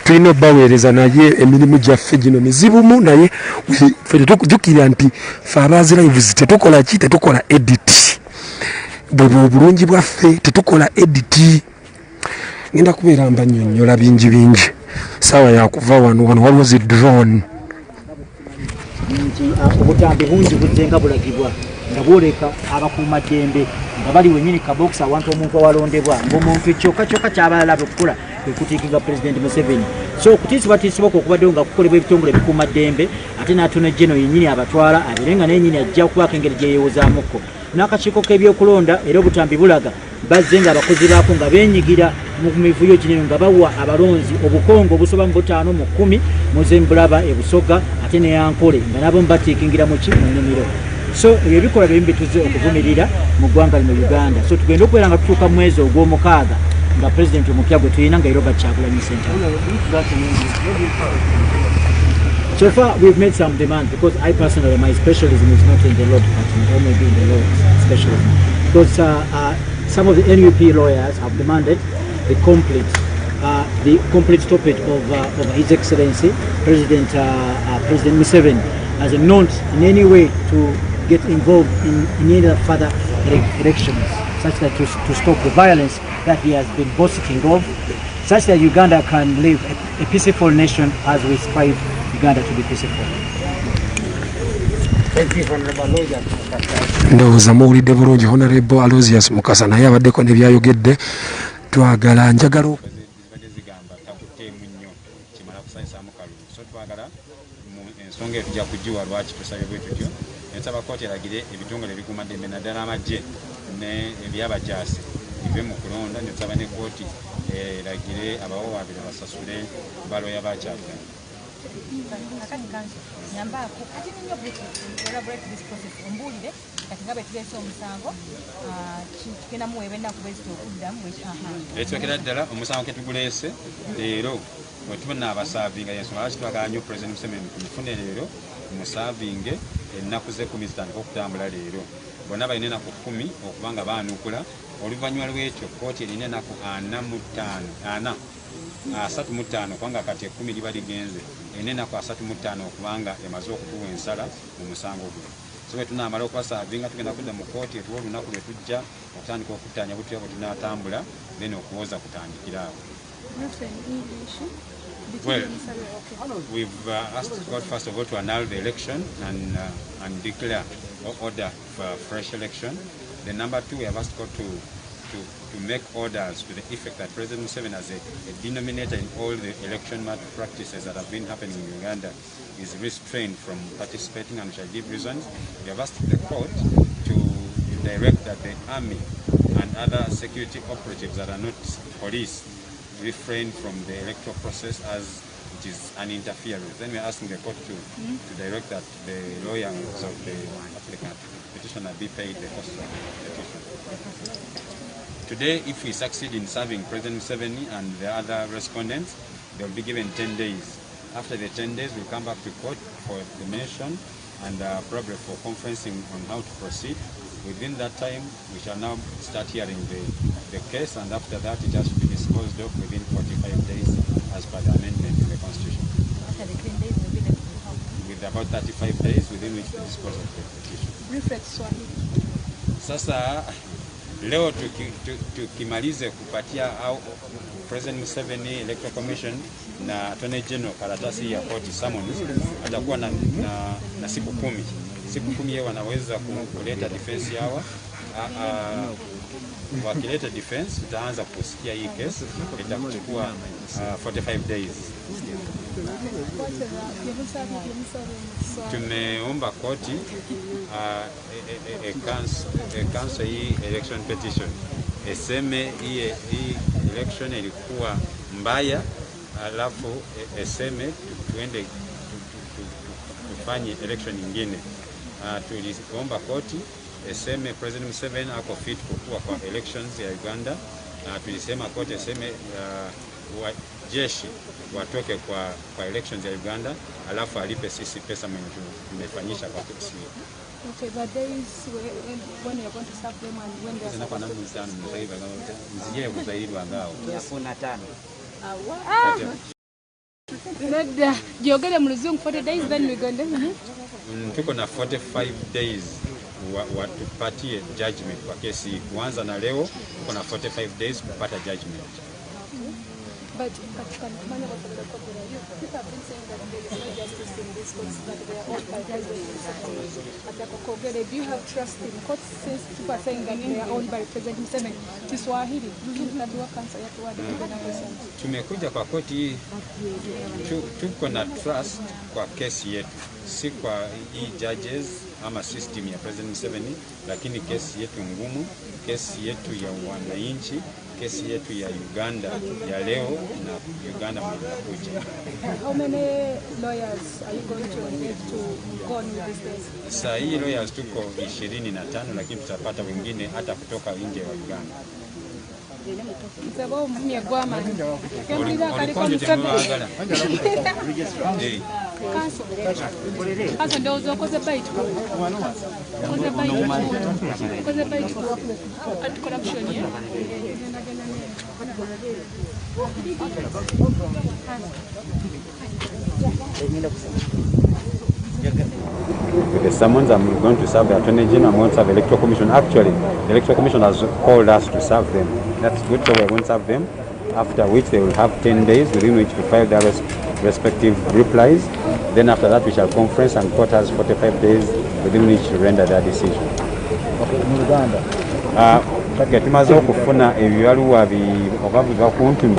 tulina obbaweereza naye emirimu gyaffe gino mizibumu naye ffe tetujjukira nti ffe abaziraivuzi tetukola edit bwe obulungi bwaffe tetukola edit ngenda kubeera mba nnyonnyola bingi saawa yakuva wano waliwo zi drone obutambi bungi bujjenga bulagibwa nga bwoleka abakuumaddembe nga bali wenyini kabokisi awantu omuntu awalondebwa ng'omuntu ekyokka kyabalala okukola ekutiikibwa President Museveni so okutiisibwa okubaddewo nga kukolebwa ebitongole ebikuumaddembe ate n'atona geno yennyini abatwala abeere nga nenyini ajja okubaako engeri gye yeewozaamuko n'akakiiko k'ebyokulonda era obutambi bulaga bazze nga abakozi baako nga beenyigira mu mivuyo gineno nga bawa abalonzi obukongo obusoba mu 5 mu 10 muzembulaba ebusoga ate neyankole nga nabo mbatiikingira mu nnimiro so ebyo bikola bye bituze okuvumirira mu ggwanga lino Uganda so tugenda okubeera nga tutuuka mu mwezi ogw'omukaaga nga pulezidenti omupya gwe tulina nga Robert Kyagulanyi Ssentamu. So far we've made some demands because I personally my specialism is not in the law department or maybe in the law specialism because some of the NUP lawyers have demanded the complete stoppage of His Excellency President Museveni as a not in any way to get involved in any further elections, such that to stop the violence that he has been boasting of, such that Uganda can live a peaceful nation as we strive Uganda to be peaceful. Thank you, Honorable Lawyer. Ndowooza muwulidde bulungi Honorable Aloysius Mukasa naye abaddeko ne byayogedde twagala njagala ensonga etujja kugiwa lwaki tusabye bwe tutyo ensaba kkooti eragire ebitongole ebikuumaddembe naddala amagye ebyabajaasi bive mu kulonda nesaba ne kkooti eragire abawawaabire basasule baloya bakyagulanyi akati kanso nyambaako kati ninyo elaborate this process ombulire kati nga betulese omusango tugenda muweebwa ennaku bwezita okuddamu ekyokera ddala omusango ketuguleese leero wetubona abasaavinga yensonga lwaki twagala nnyo President Museveni tumufune leero musavinge ennaku ze-10 zitandika okutambula leero bonna balina ennaku 10 okuba nga baanukula oluvannyuma lw'ekyo kkooti erina ennaku 35 kubanga kati 10 liba ligenze erina ennaku 35 okubanga emaze okutuwa ensala mu musango gwe so bwe tunaamala okubasaavinga tugenda kudda mu kkooti etuwa olunaku lwe tujja okutandika okuttaanya butya bwe tunaatambula then okuwoza kutandikira awo. Well, we've asked God first of all to annul the election and declare order for fresh election. Then number 2, we have asked God to make orders to the effect that President Museveni as a denominator in all the election practices that have been happening in Uganda is restrained from participating, and shall give reasons. We have asked the court to direct that the army and other security operatives that are not police refrain from the electoral process as it is an interference. Then we are asking the court to direct that the lawyers of the applicant petitioner be paid the cost of the petition. Today, if we succeed in serving President Museveni and the other respondents, they will be given 10 days. After the 10 days, we'll come back to court for examination and probably for conferencing on how to proceed. Within that time, we shall now start hearing the case, and after that, it has to be disposed of within 45 days as per the amendment to the Constitution. After the 10 days, we'll be able to help. With about 35 days within which to dispose of the petition. Reflect Swahili. Sasa leo tukimalize kupatia au President Museveni Electoral Commission na Attorney General karatasi ya court summons, atakuwa na siku 10. Siku 10 yeye wanaweza kuleta defense yao. Wakileta defense tutaanza kusikia hii case, itachukua 45 days. Tumeomba koti cancel hii election petition, eseme hii election ilikuwa mbaya, alafu eseme tuende tufanye election nyingine. Tuliomba koti eseme President Museveni ako fit kukua kwa elections ya Uganda. Tulisema koti eseme jeshi watoke kwa elections ya Uganda, alafu alipe sisi pesa mwenye tumefanyisha kwa kesi. Okay, but there is when you're going to serve them and when they're supposed to... Gyogere mu luzungu 40 days then we go then. Tuko na 45 days watupatie judgment kwa kesi kuanza na leo. Tuko na 45 days kupata judgment. But people have been saying that there is no justice in this courts, that they are owned by President. Do you have trust in courts since people are saying that they are owned by President Museveni? Kiswahili, tumekuja kwa koti hii, tuko na trust kwa kesi yetu, si kwa hii judges ama system ya President Museveni, lakini kesi yetu ngumu, kesi yetu ya wananchi, kesi yetu ya Uganda ya leo na Uganda mnakuja. How many lawyers are you going to engage to go on with this case? Saa hii lawyers tuko 25, lakini tutapata wengine hata kutoka nje wa Uganda. Msebo mumye gwama. Kaso ndozo koze bite. Koze bite. Anti-corruption here. With the summons, I'm going to serve the Attorney General. I'm going to serve the Electoral Commission. Actually, the Electoral Commission has called us to serve them. That's good, so we're going to serve them, after which they will have 10 days within which to file their respective replies. Then after that, we shall conference and court has 45 days within which to render their decision. Okay, in Uganda. Kati tumaze okufuna ebibaluwa obavuga kuntumi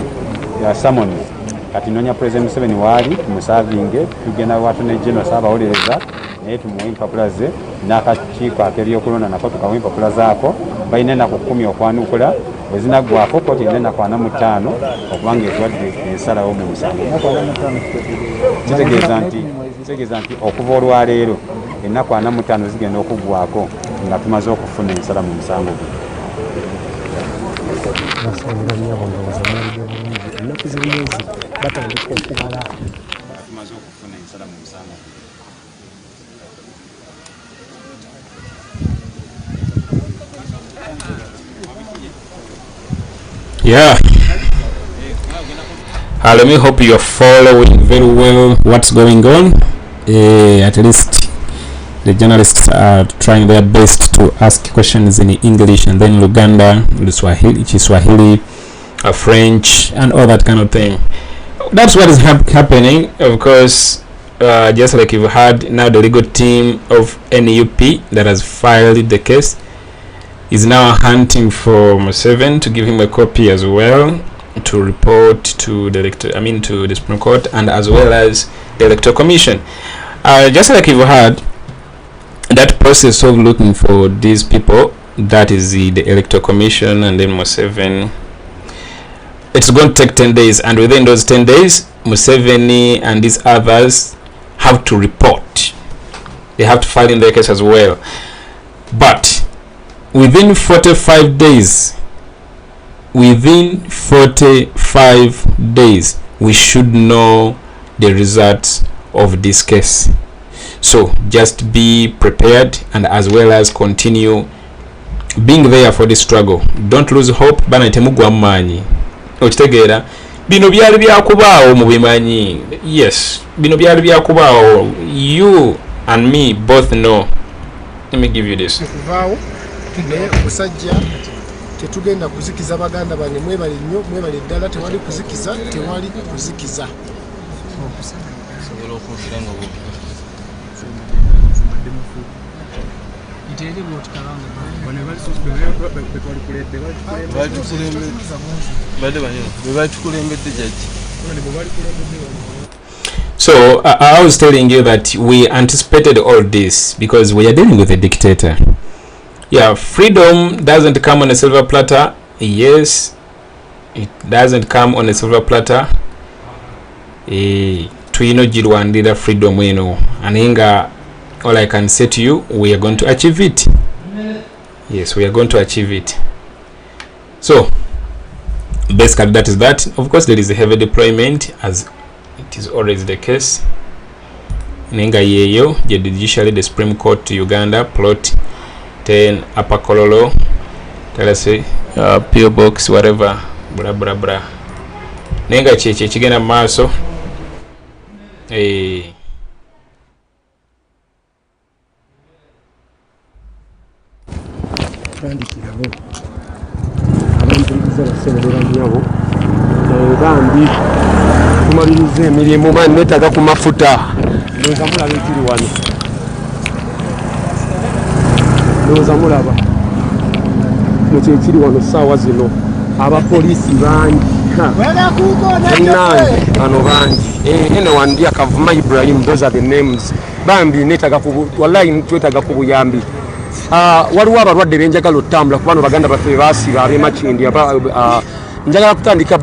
ya summons. Kati nonya President Museveni wali tumusavinge tugenda wa Attorney General sabawolereza naye tumuwe empapula ze n'akakiiko ak'ebyokulonda nako tukawe empapula zaako balina ennaku 10 okwanukula ezinaggwako koti erina ennaku 45 okubanga etuwadde ensalawo mu musango. Kitegeeza nti okuva olwaleero ennaku 45 zigenda okuggwako nga tumaze okufuna ensala mu musango gwe. Ennaku z'omwezi batandika okubala. Tumaze okufuna ensala mu musango. Yeah. Let me hope you are following very well what's going on. At least the journalists are trying their best to ask questions in English and then Luganda, Swahili, French, and all that kind of thing. That's what is happening, of course. Just like you've heard, now the legal team of NUP that has filed the case is now hunting for Museveni to give him a copy as well to report to the to the Supreme Court and as well as the Electoral Commission. Just like you've heard, that process of looking for these people, that is the Electoral Commission and then Museveni, it's going to take 10 days, and within those 10 days Museveni and these others have to report. They have to file in their case as well. But within 45 days, we should know the results of this case. So just be prepared and as well as continue being there for the struggle. Don't lose hope. Bana temugwa manyi okitegeera bino byali byakubaawo mu bimanyi. Yes, bino byali byakubaawo. You and me both know. Let me give you this. Naye omusajja tetugenda kuzikiza baganda bange mwebale nnyo mwebale ddala tewali kuzikiza So I was telling you that we anticipated all this because we are dealing with a dictator. Yeah, freedom doesn't come on a silver platter. Yes, it doesn't come on a silver platter. Tuino jirwandira freedom weno. Aninga, all I can say to you, we are going to achieve it. Yes, we are going to achieve it. So, basically that is that. Of course, there is a heavy deployment, as it is always the case. Ninga yeyo, judicially the Supreme Court to Uganda plot 10 Upper Kololo, tell us PO box, whatever, bra bra bra. Nenga cheche chigena maso tandikirabo abantu basebolera nyabo bambi tumaliriza emirimu mani netaga ku mafuta ndowooza mulaba ekiri wano ndowooza mulaba mukyekiri wano saawa zino abapoliisi bangi nange bano bangi ene wandia Kavuma Ibrahim, those are the names bambi netaga wallahi twetaga ku buyambi waliwo abalwadde benjagala otambula kubano baganda baffe basiba abemakindi njagala kutandika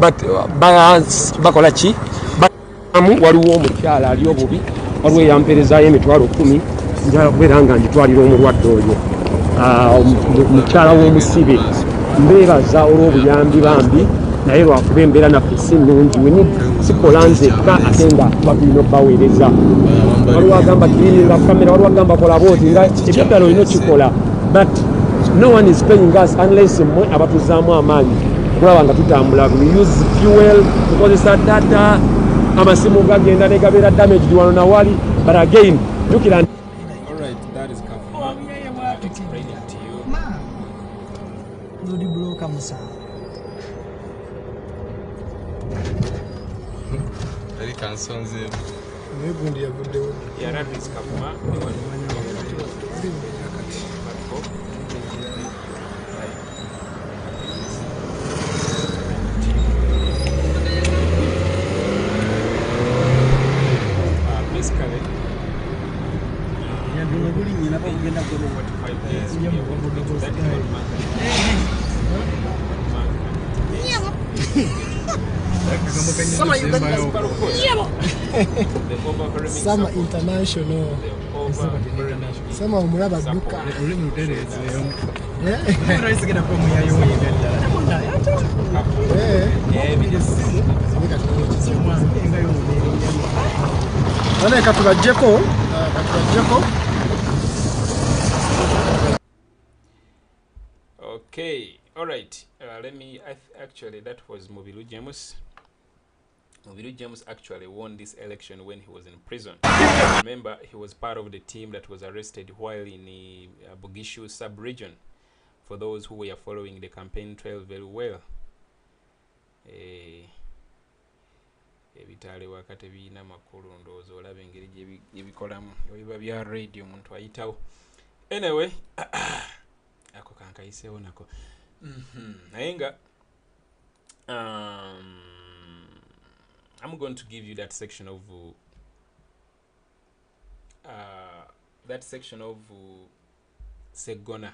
bakola ki waliwo omukyala ali obubi waliwo eyamperezayo emitwalo 10 njagala kubeera nga njitwalira omulwadde oyo mukyala w'omusibe mbeebaza olw'obuyambi bambi naye lwakuba embeera naffe si nnungi sikola nzekka ate nga batulina obbaweereza waliwo agamba kirininga kamera waliwo agamba kola booti nga ekyagala olina okikola but no one is paying us unless mmwe abatuzaamu amaanyi okulaba nga tutambula we use fuel tukozesa data amasimu gagenda ne gabeera damaged wano nawali but again jukira Sama international. Sama umuraba duka. Okay, all right. Let me. Actually, that was Mubiru James. Mubiru James actually won this election when he was in prison. Remember, he was part of the team that was arrested while in the Bugishu sub-region. For those who were following the campaign trail very well. Ebitale wakati bina makulu ndozo olabe engeri gyebikolamu ebiba bya radio muntu ayitawo. Anyway, ako kankayiseewo nako. Naye nga I'm going to give you that section of Segona.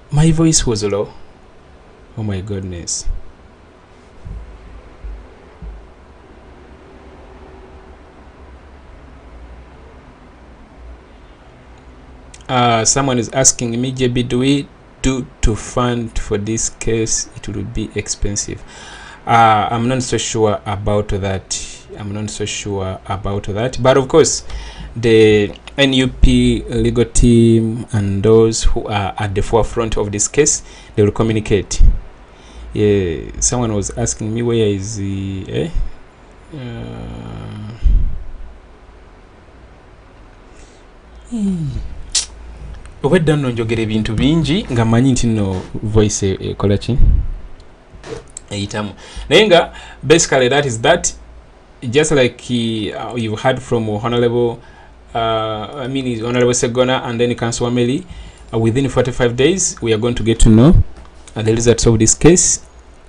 My voice was low. Oh my goodness. Someone is asking me, JB, do we do to fund for this case? It will be expensive. I'm not so sure about that. But of course, the NUP legal team and those who are at the forefront of this case, they will communicate. Someone was asking me, where is the obedda nno njogera ebintu bingi nga manyi nti nno voice ekola ki eyitamu naye nga basically that is that, just like you've heard from Honorable Honorable Segona and then Councillor Wameli. Within 45 days we are going to get to know the results of this case.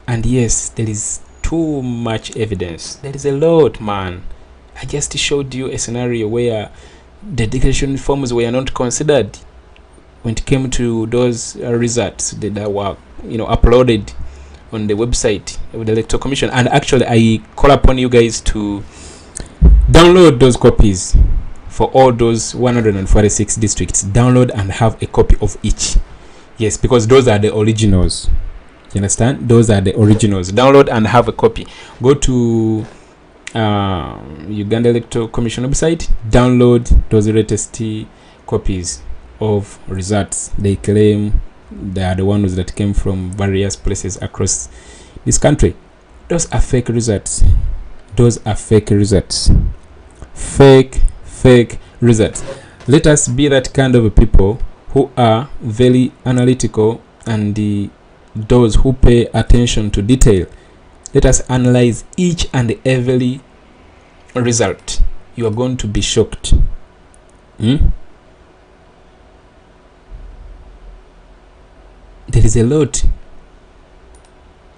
And yes, there is too much evidence. There is a lot, man. I just showed you a scenario where the declaration forms were not considered when it came to those results that were uploaded on the website of the Electoral Commission. And actually I call upon you guys to download those copies for all those 146 districts. Download and have a copy of each. Yes, because those are the originals. You understand? Those are the originals. Download and have a copy. Go to Uganda Electoral Commission website. Download those latest copies of results they claim They are the ones that came from various places across this country. Those are fake results. Those are fake results. Fake results. Let us be that kind of people who are very analytical and those who pay attention to detail. Let us analyze each and every result. You are going to be shocked. There is a lot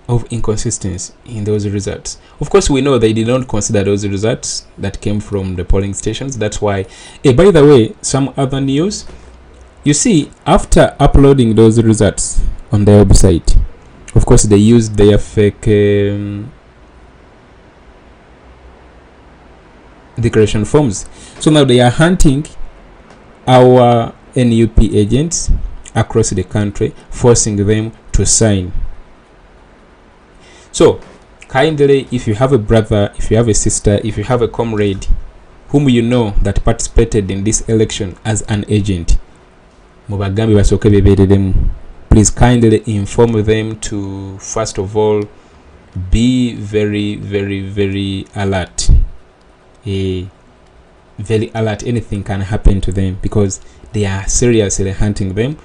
of inconsistency in those results. Of course, we know they did not consider those results that came from the polling stations. That's why. By the way, some other news. You see, after uploading those results on their website, of course, they used their fake declaration forms. So now they are hunting our NUP agents across the country, forcing them to sign. So kindly, if you have a brother, if you have a sister, if you have a comrade whom you know that participated in this election as an agent, please kindly inform them to, first of all, be very alert. Very alert. Anything can happen to them because they are seriously hunting them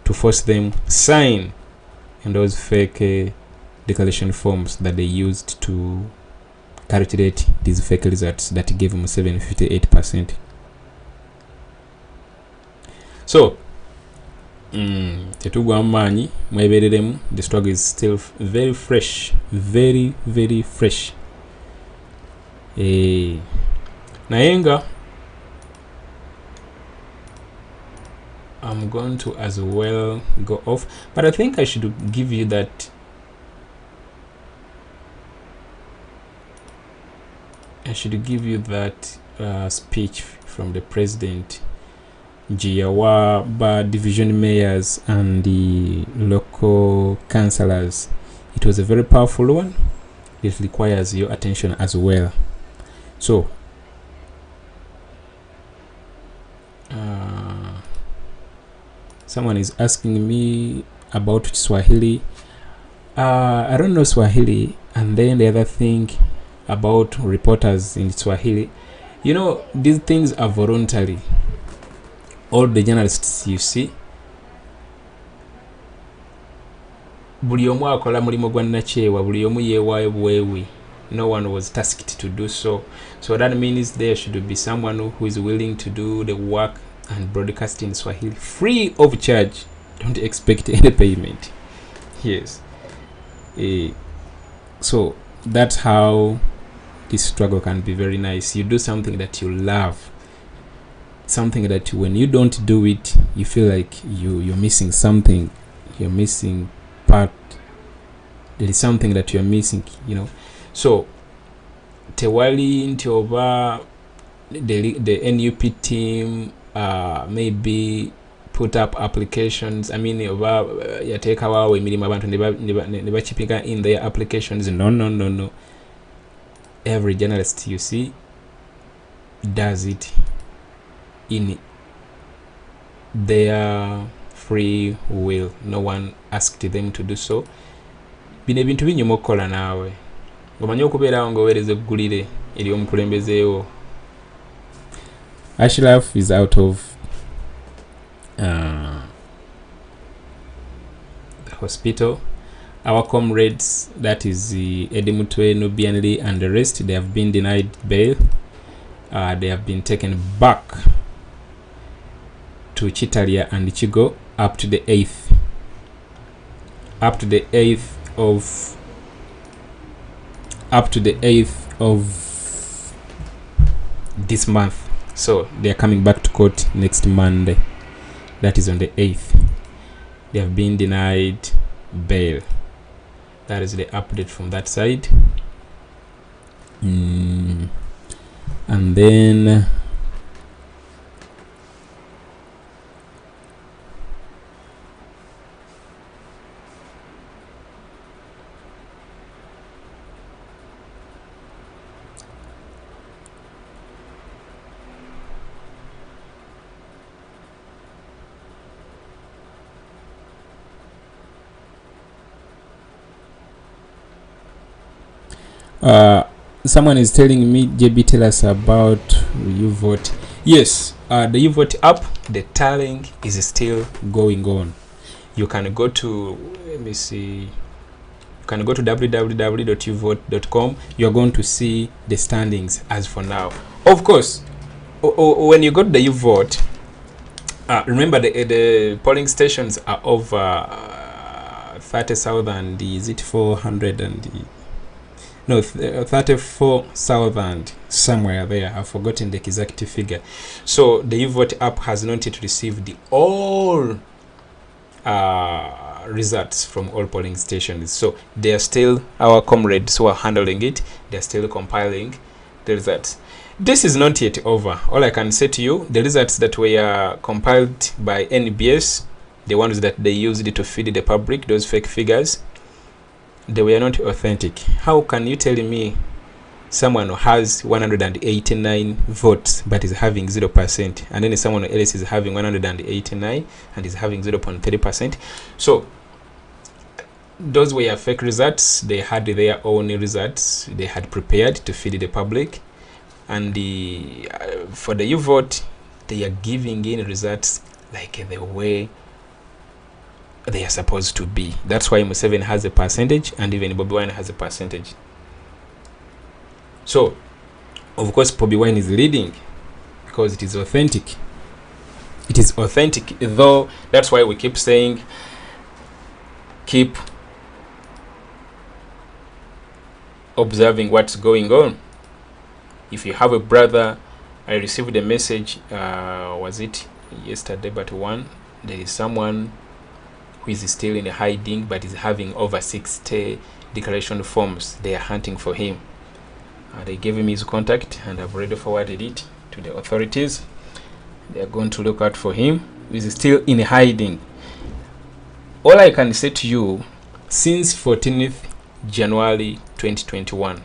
to force them sign in those fake declaration forms that they used to calculate these fake results that gave them 758%. So the struggle is still very fresh, very fresh. Nayenga, I'm going to as well go off, but I think I should give you that. I should give you that speech from the president, Jiawa division mayors and the local councillors. It was a very powerful one. It requires your attention as well. So someone is asking me about Swahili. I don't know Swahili. And then the other thing about reporters in Swahili, you know, these things are voluntary. All the journalists you see, buli omu akola mulimo gwa nakyewa, buli omu yeewaayo bwewi. No one was tasked to do so. So that means there should be someone who is willing to do the work and broadcast in Swahili free of charge. Don't expect any payment. Yes. So that's how this struggle can be very nice. You do something that you love, something that when you don't do it, you feel like you're missing something. You're missing part. There is something that you're missing, you know. So tewali nti oba the NUP team maybe put up applications. I mean, oba yateka wawe emirimu abantu ne bachipinga in their applications. No. Every journalist you see does it in their free will. No one asked them to do so. Bino ebintu binyuma okukola naawe omanyi okubeerawo ng'oweereza eggulire eri omukulembezeewo. Ashraf is out of the hospital. Our comrades, that is Edimutwe, Nubianli and the rest, they have been denied bail. They have been taken back to Chitalia and Chigo up to the 8th. Up to the 8th of this month. So they are coming back to court next Monday. That is on the 8th. They have been denied bail. That is the update from that side. And then Someone is telling me, JB, tell us about YouVote. Yes, the YouVote app, the tallying is still going on. You can go to, let me see, you can go to www.youvote.com. You're going to see the standings as for now. Of course, when you go to the YouVote, remember the polling stations are over 30,000. Is it 400 and no 34,000 somewhere there? I've forgotten the exact figure. So the YouVote app has not yet received all results from all polling stations. So they are still, our comrades who are handling it, they're still compiling the results. This is not yet over. All I can say to you, the results that were compiled by NBS, the ones that they used to feed the public, those fake figures, they were not authentic. How can you tell me someone who has 189 votes but is having 0%, and then someone else is having 189 and is having 0.3%? So those were fake results. They had their own results they had prepared to feed the public, and for the YouVote, they are giving in results like the way they are supposed to be. That's why Museveni has a percentage and even Bobiwine has a percentage. So of course Bobiwine is leading because it is authentic. It is authentic, though. That's why we keep saying, keep observing what's going on. If you have a brother, I received a message, was it yesterday, but one, there is someone who is still in hiding but is having over 60 declaration forms. They are hunting for him. They gave him his contact and I've already forwarded it to the authorities. They are going to look out for him. He is still in hiding. All I can say to you, since 14th January 2021,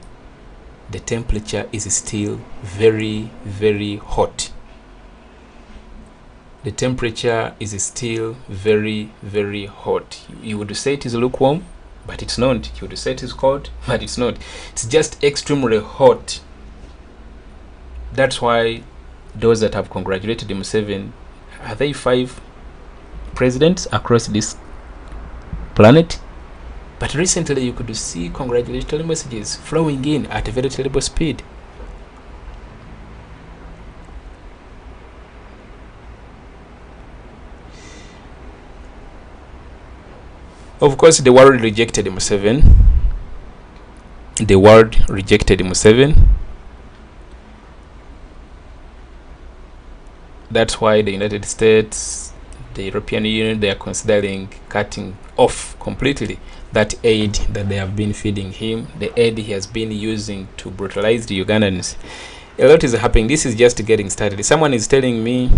the temperature is still very, very hot. The temperature is still very, very hot. You would say it is lukewarm, but it's not. You would say it is cold, but it's not. It's just extremely hot. That's why those that have congratulated Museveni, are they 5 presidents across this planet? But recently you could see congratulatory messages flowing in at a very terrible speed. Of course, the world rejected Museveni. The world rejected Museveni. That's why the United States, the European Union, they are considering cutting off completely that aid that they have been feeding him, the aid he has been using to brutalize the Ugandans. A lot is happening. This is just getting started. Someone is telling me,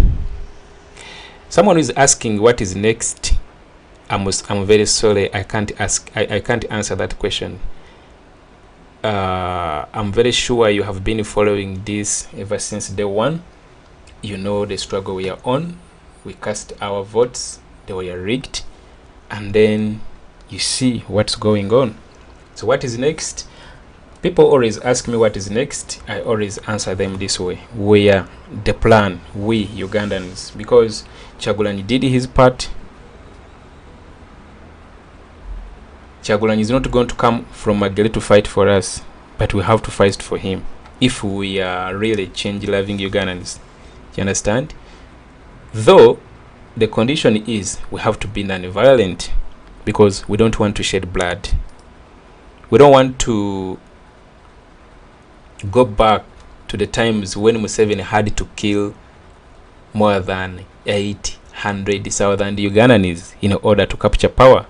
someone is asking what is next. I'm very sorry, I can't answer that question. I'm very sure you have been following this ever since day one. You know the struggle we are on. We cast our votes, they were rigged, and then you see what's going on. So what is next? People always ask me what is next. I always answer them this way: we are the plan, we Ugandans, because Kyagulanyi did his part. Kyagulanyi is not going to come from Magere to fight for us, but we have to fight for him if we are really change-loving Ugandans. You understand? Though the condition is we have to be non-violent, because we don't want to shed blood. We don't want to go back to the times when Museveni had to kill more than 800,000 Ugandans in order to capture power.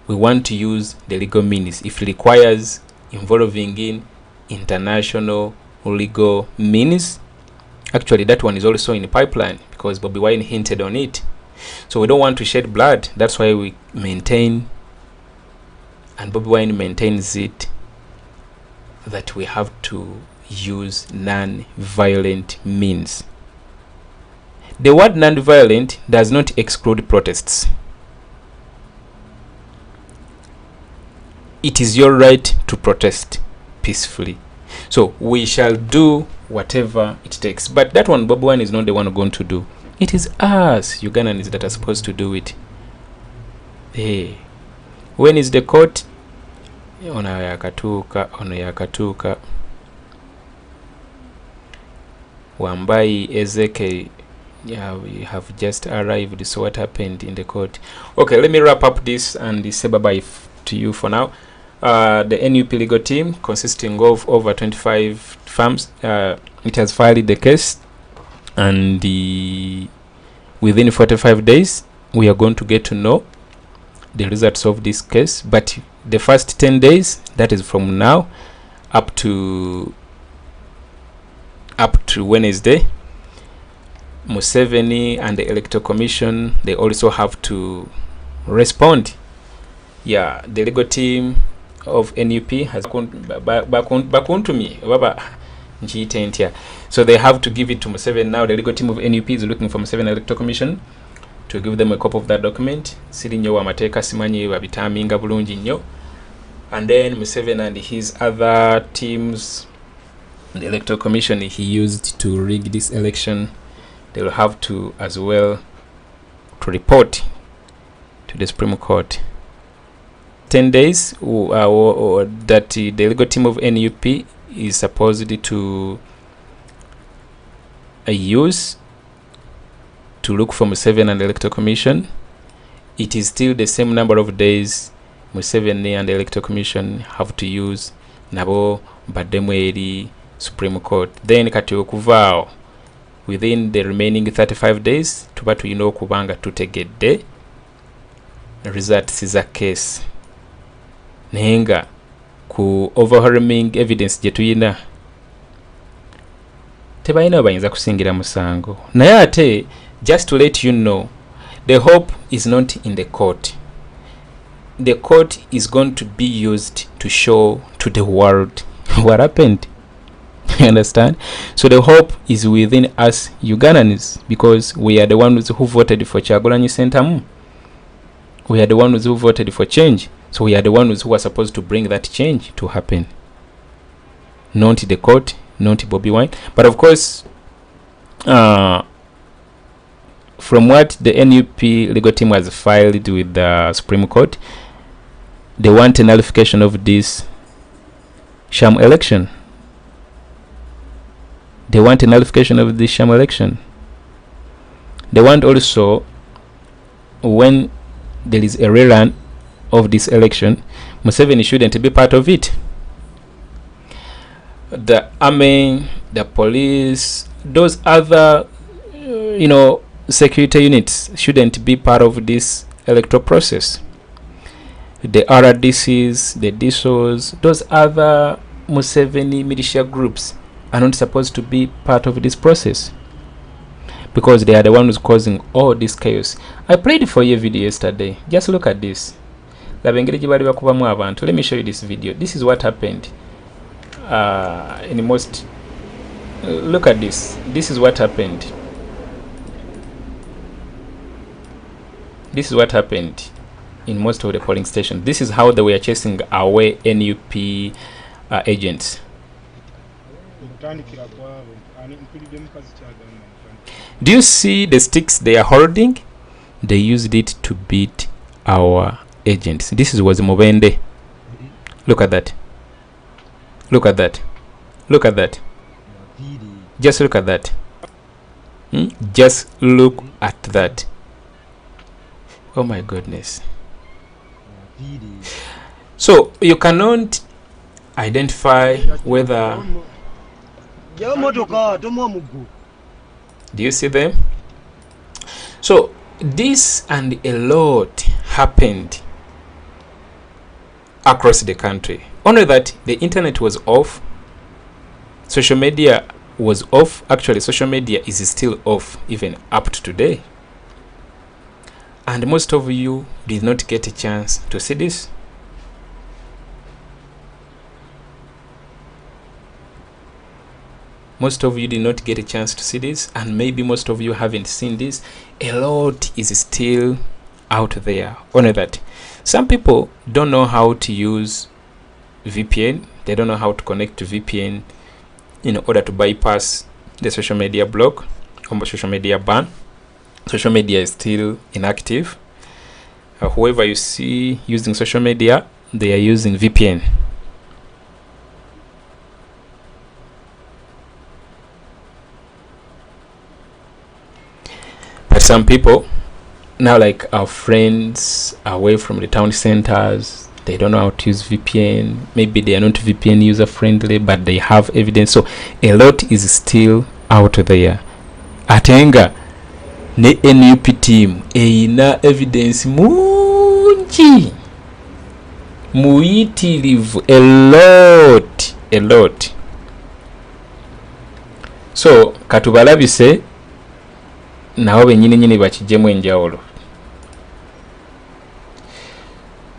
We want to use the legal means. If it requires involving in international legal means, actually that one is also in the pipeline because Bobiwine hinted on it. So we don't want to shed blood. That's why we maintain, and Bobiwine maintains it, that we have to use non-violent means. The word non-violent does not exclude protests. it is your right to protest peacefully. So we shall do whatever it takes. But that one, Bobiwine is not the one going to do. It is us, Ugandans, that are supposed to do it. Hey, when is the court? Ono yakatuuka. Wambai Ezekiel, yeah, we have just arrived. So what happened in the court? Okay, let me wrap up this and say bye-bye to you for now. The NUP legal team, consisting of over 25 firms, it has filed the case, and within 45 days we are going to get to know the results of this case. But the first 10 days, that is from now up to Wednesday, Museveni and the Electoral Commission, they also have to respond. Yeah, the legal team of NUP has back to me. So they have to give it to Museveni now. The legal team of NUP is looking for Museveni Electoral Commission to give them a copy of that document. And then Museveni and his other teams, the Electoral Commission he used to rig this election, they will have to as well to report to the Supreme Court. 10 days that the legal team of NUP is supposed to use to look for Museveni and the Electoral Commission. It is still the same number of days Museveni and the Electoral Commission have to use nabo bademweri Supreme Court. Then kati okuvao within the remaining 35 days tuba tuyina okubanga tutegedde results za case. Nenga ku overwhelming evidence je tuyina tebayina bayinza kusingira musango. Naye ate, just to let you know, the hope is not in the court. The court is going to be used to show to the world what happened. You understand? So the hope is within us Ugandans, because we are the ones who voted for Kyagulanyi Ssentamu. We are the ones who voted for change. So we are the ones who are supposed to bring that change to happen. Not the court, not Bobiwine. But of course, from what the NUP legal team has filed with the Supreme Court, they want a nullification of this sham election. They want a nullification of this sham election. They want also, when there is a rerun of this election, Museveni shouldn't be part of it. The army, the police, those other, security units shouldn't be part of this electoral process. The RDCs, the DSOs, those other Museveni militia groups are not supposed to be part of this process, because they are the ones causing all this chaos. I played for you a video yesterday. Just look at this. Let me show you this video. This is what happened. Look at this. This is what happened. This is what happened in most of the polling stations. This is how they were chasing away NUP agents. Do you see the sticks they are holding? They used it to beat our agents. This was Muwonge. Look at that. Look at that. Look at that. Just look at that. Just look at that. Oh my goodness. So you cannot identify whether. Do you see them? So this and a lot happened across the country. Only that the internet was off, social media was off. Actually, social media is still off even up to today. And most of you did not get a chance to see this. Most of you did not get a chance to see this, and maybe most of you haven't seen this. A lot is still out there. Only that some people don't know how to use VPN. They don't know how to connect to VPN in order to bypass the social media block or social media ban. Social media is still inactive. Whoever you see using social media, they are using VPN. But some people now, like our friends away from the town centers, they don't know how to use VPN. Maybe they are not VPN user friendly, but they have evidence. So a lot is still out there. Atenga ne NUP team eina evidence mungi muyitirivu a lot. So katubalabise nawo benyini bakijemu enjawulo.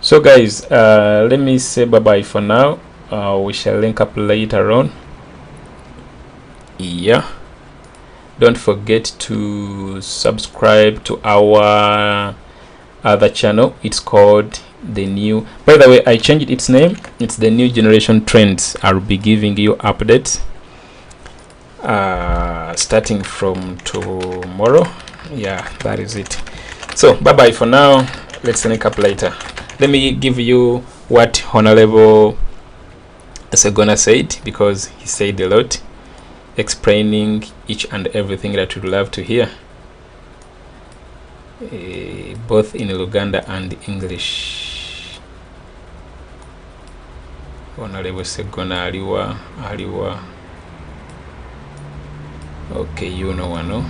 So guys, let me say bye bye for now. We shall link up later on. Yeah, don't forget to subscribe to our other channel. It's called The New, by the way, I changed its name. It's The New Generation Trends. I'll be giving you updates starting from tomorrow. Yeah, that is it. So bye bye for now. Let's link up later. Let me give you what Honorable Segona said, because he said a lot, explaining each and everything that we'd love to hear, both in Uganda and English. Honorable Segona aliwa. Okay, you know one, no?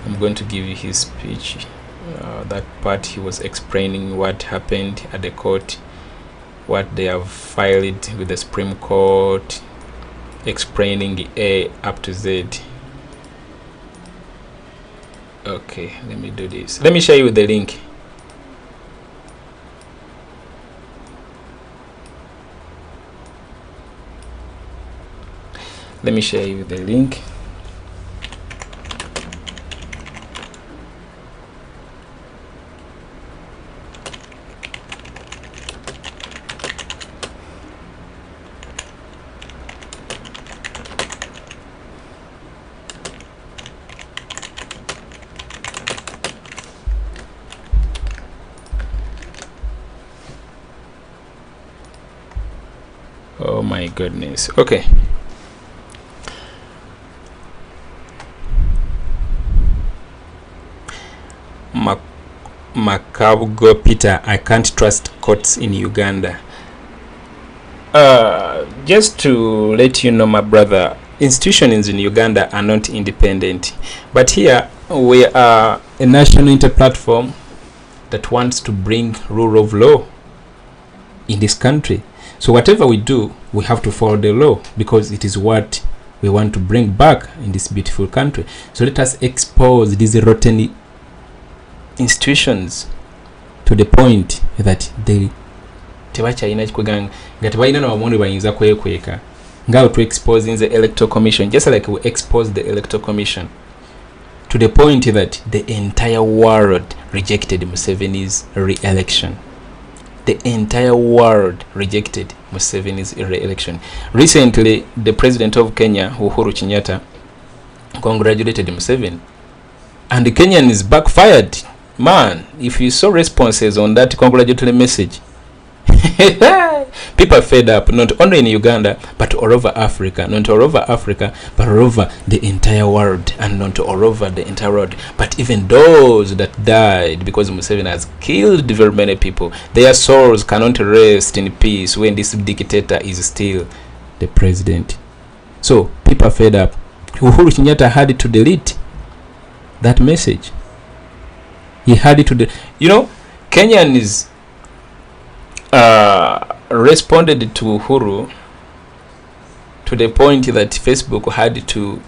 I'm going to give you his speech. That part he was explaining what happened at the court, what they have filed with the Supreme Court, explaining A up to Z. Okay, let me do this. Let me share you the link. Let me share you the link. Oh my goodness. Okay. Makabugo Peter, I can't trust courts in Uganda. Just to let you know, my brother, institutions in Uganda are not independent. But here we are a national inter-platform that wants to bring rule of law in this country. So whatever we do, we have to follow the law, because it is what we want to bring back in this beautiful country. So let us expose these rotten institutions to the point that they tebakyalina kikwegang nga tebalina n'abamundi bayinza kwekweka nga to expose in the electoral commission, just like we expose the electoral commission, to the point that the entire world rejected Museveni's re-election. The entire world rejected Museveni's re-election. Recently, the president of Kenya, Uhuru Kenyatta, congratulated Museveni, and the Kenyan is backfired. Man, if you saw responses on that congratulatory message, people are fed up, not only in Uganda, but all over Africa. Not all over Africa, but all over the entire world, and not all over the entire world, but even those that died because Museveni has killed very many people. Their souls cannot rest in peace when this dictator is still the president. So people are fed up. Uhuru Kenyatta had to delete that message. He had it to Kenyans responded to Uhuru to the point that Facebook had to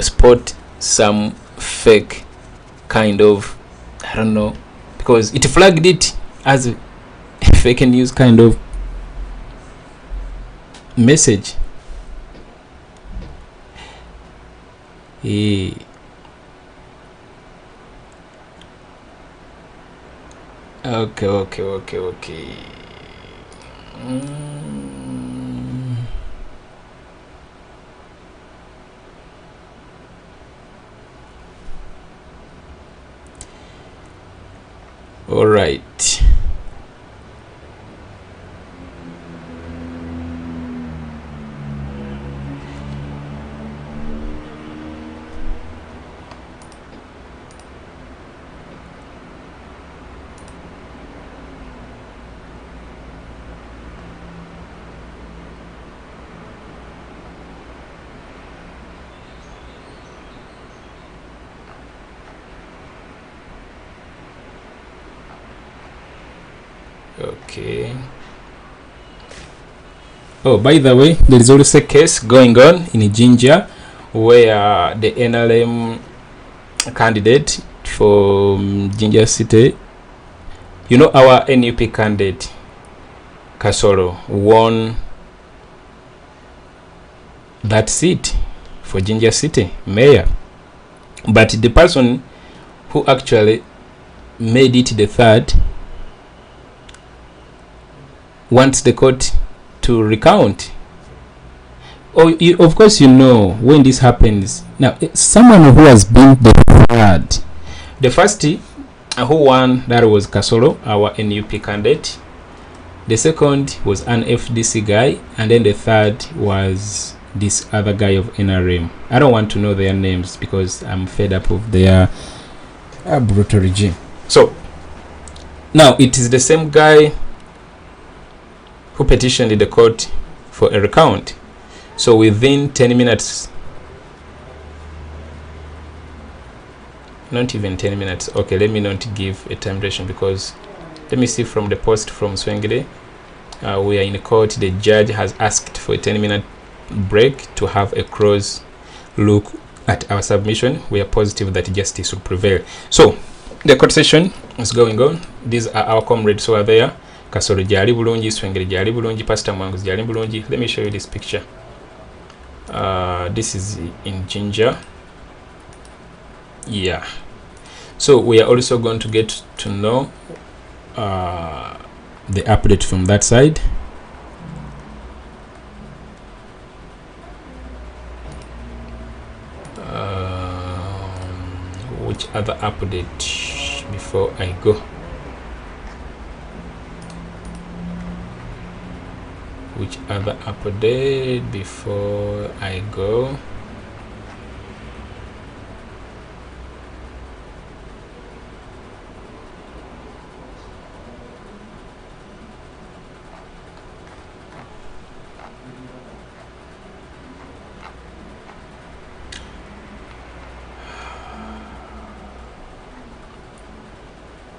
spot some fake kind of, I don't know, because it flagged it as a fake news kind of message. Okay. All right. Okay. Oh, by the way, there is also a case going on in Jinja where the NRM candidate for Jinja City, you know, our NUP candidate Kasoro won that seat for Jinja City mayor, but the person who actually made it the third wants the court to recount. Oh, of course, you know, when this happens now, someone who has been the third, the first who won, that was Kasoro, our NUP candidate. The second was an FDC guy, and then the third was this other guy of NRM. I don't want to know their names because I'm fed up of their brutal regime. So now it is the same guy who petitioned the court for a recount. So within 10 minutes, not even 10 minutes, okay, let me not give a time duration because let me see from the post from Swengede. We are in court. The judge has asked for a 10-minute break to have a close look at our submission. We are positive that justice will prevail. So the court session is going on. These are our comrades who are there. Kasoro jali bulungi, Swengere jali bulungi, Pastor Mwangu jali bulungi. Let me show you this picture. This is in Jinja. Yeah. So we are also going to get to know the update from that side. Which other update before I go? Which other update before I go?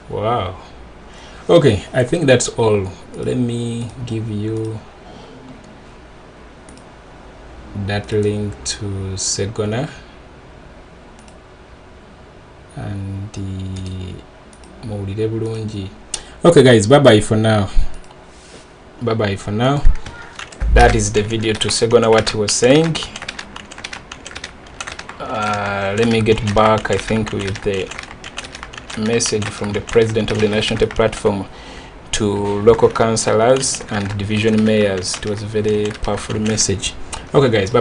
Wow. Okay, I think that's all. Let me give you that link to Segona and the Mawulire bulungi. Okay guys, bye bye for now. Bye bye for now. That is the video to Segona, what he was saying. Let me get back, I think, with the message from the president of the National Platform to local councillors and division mayors. It was a very powerful message. Okay guys, bye.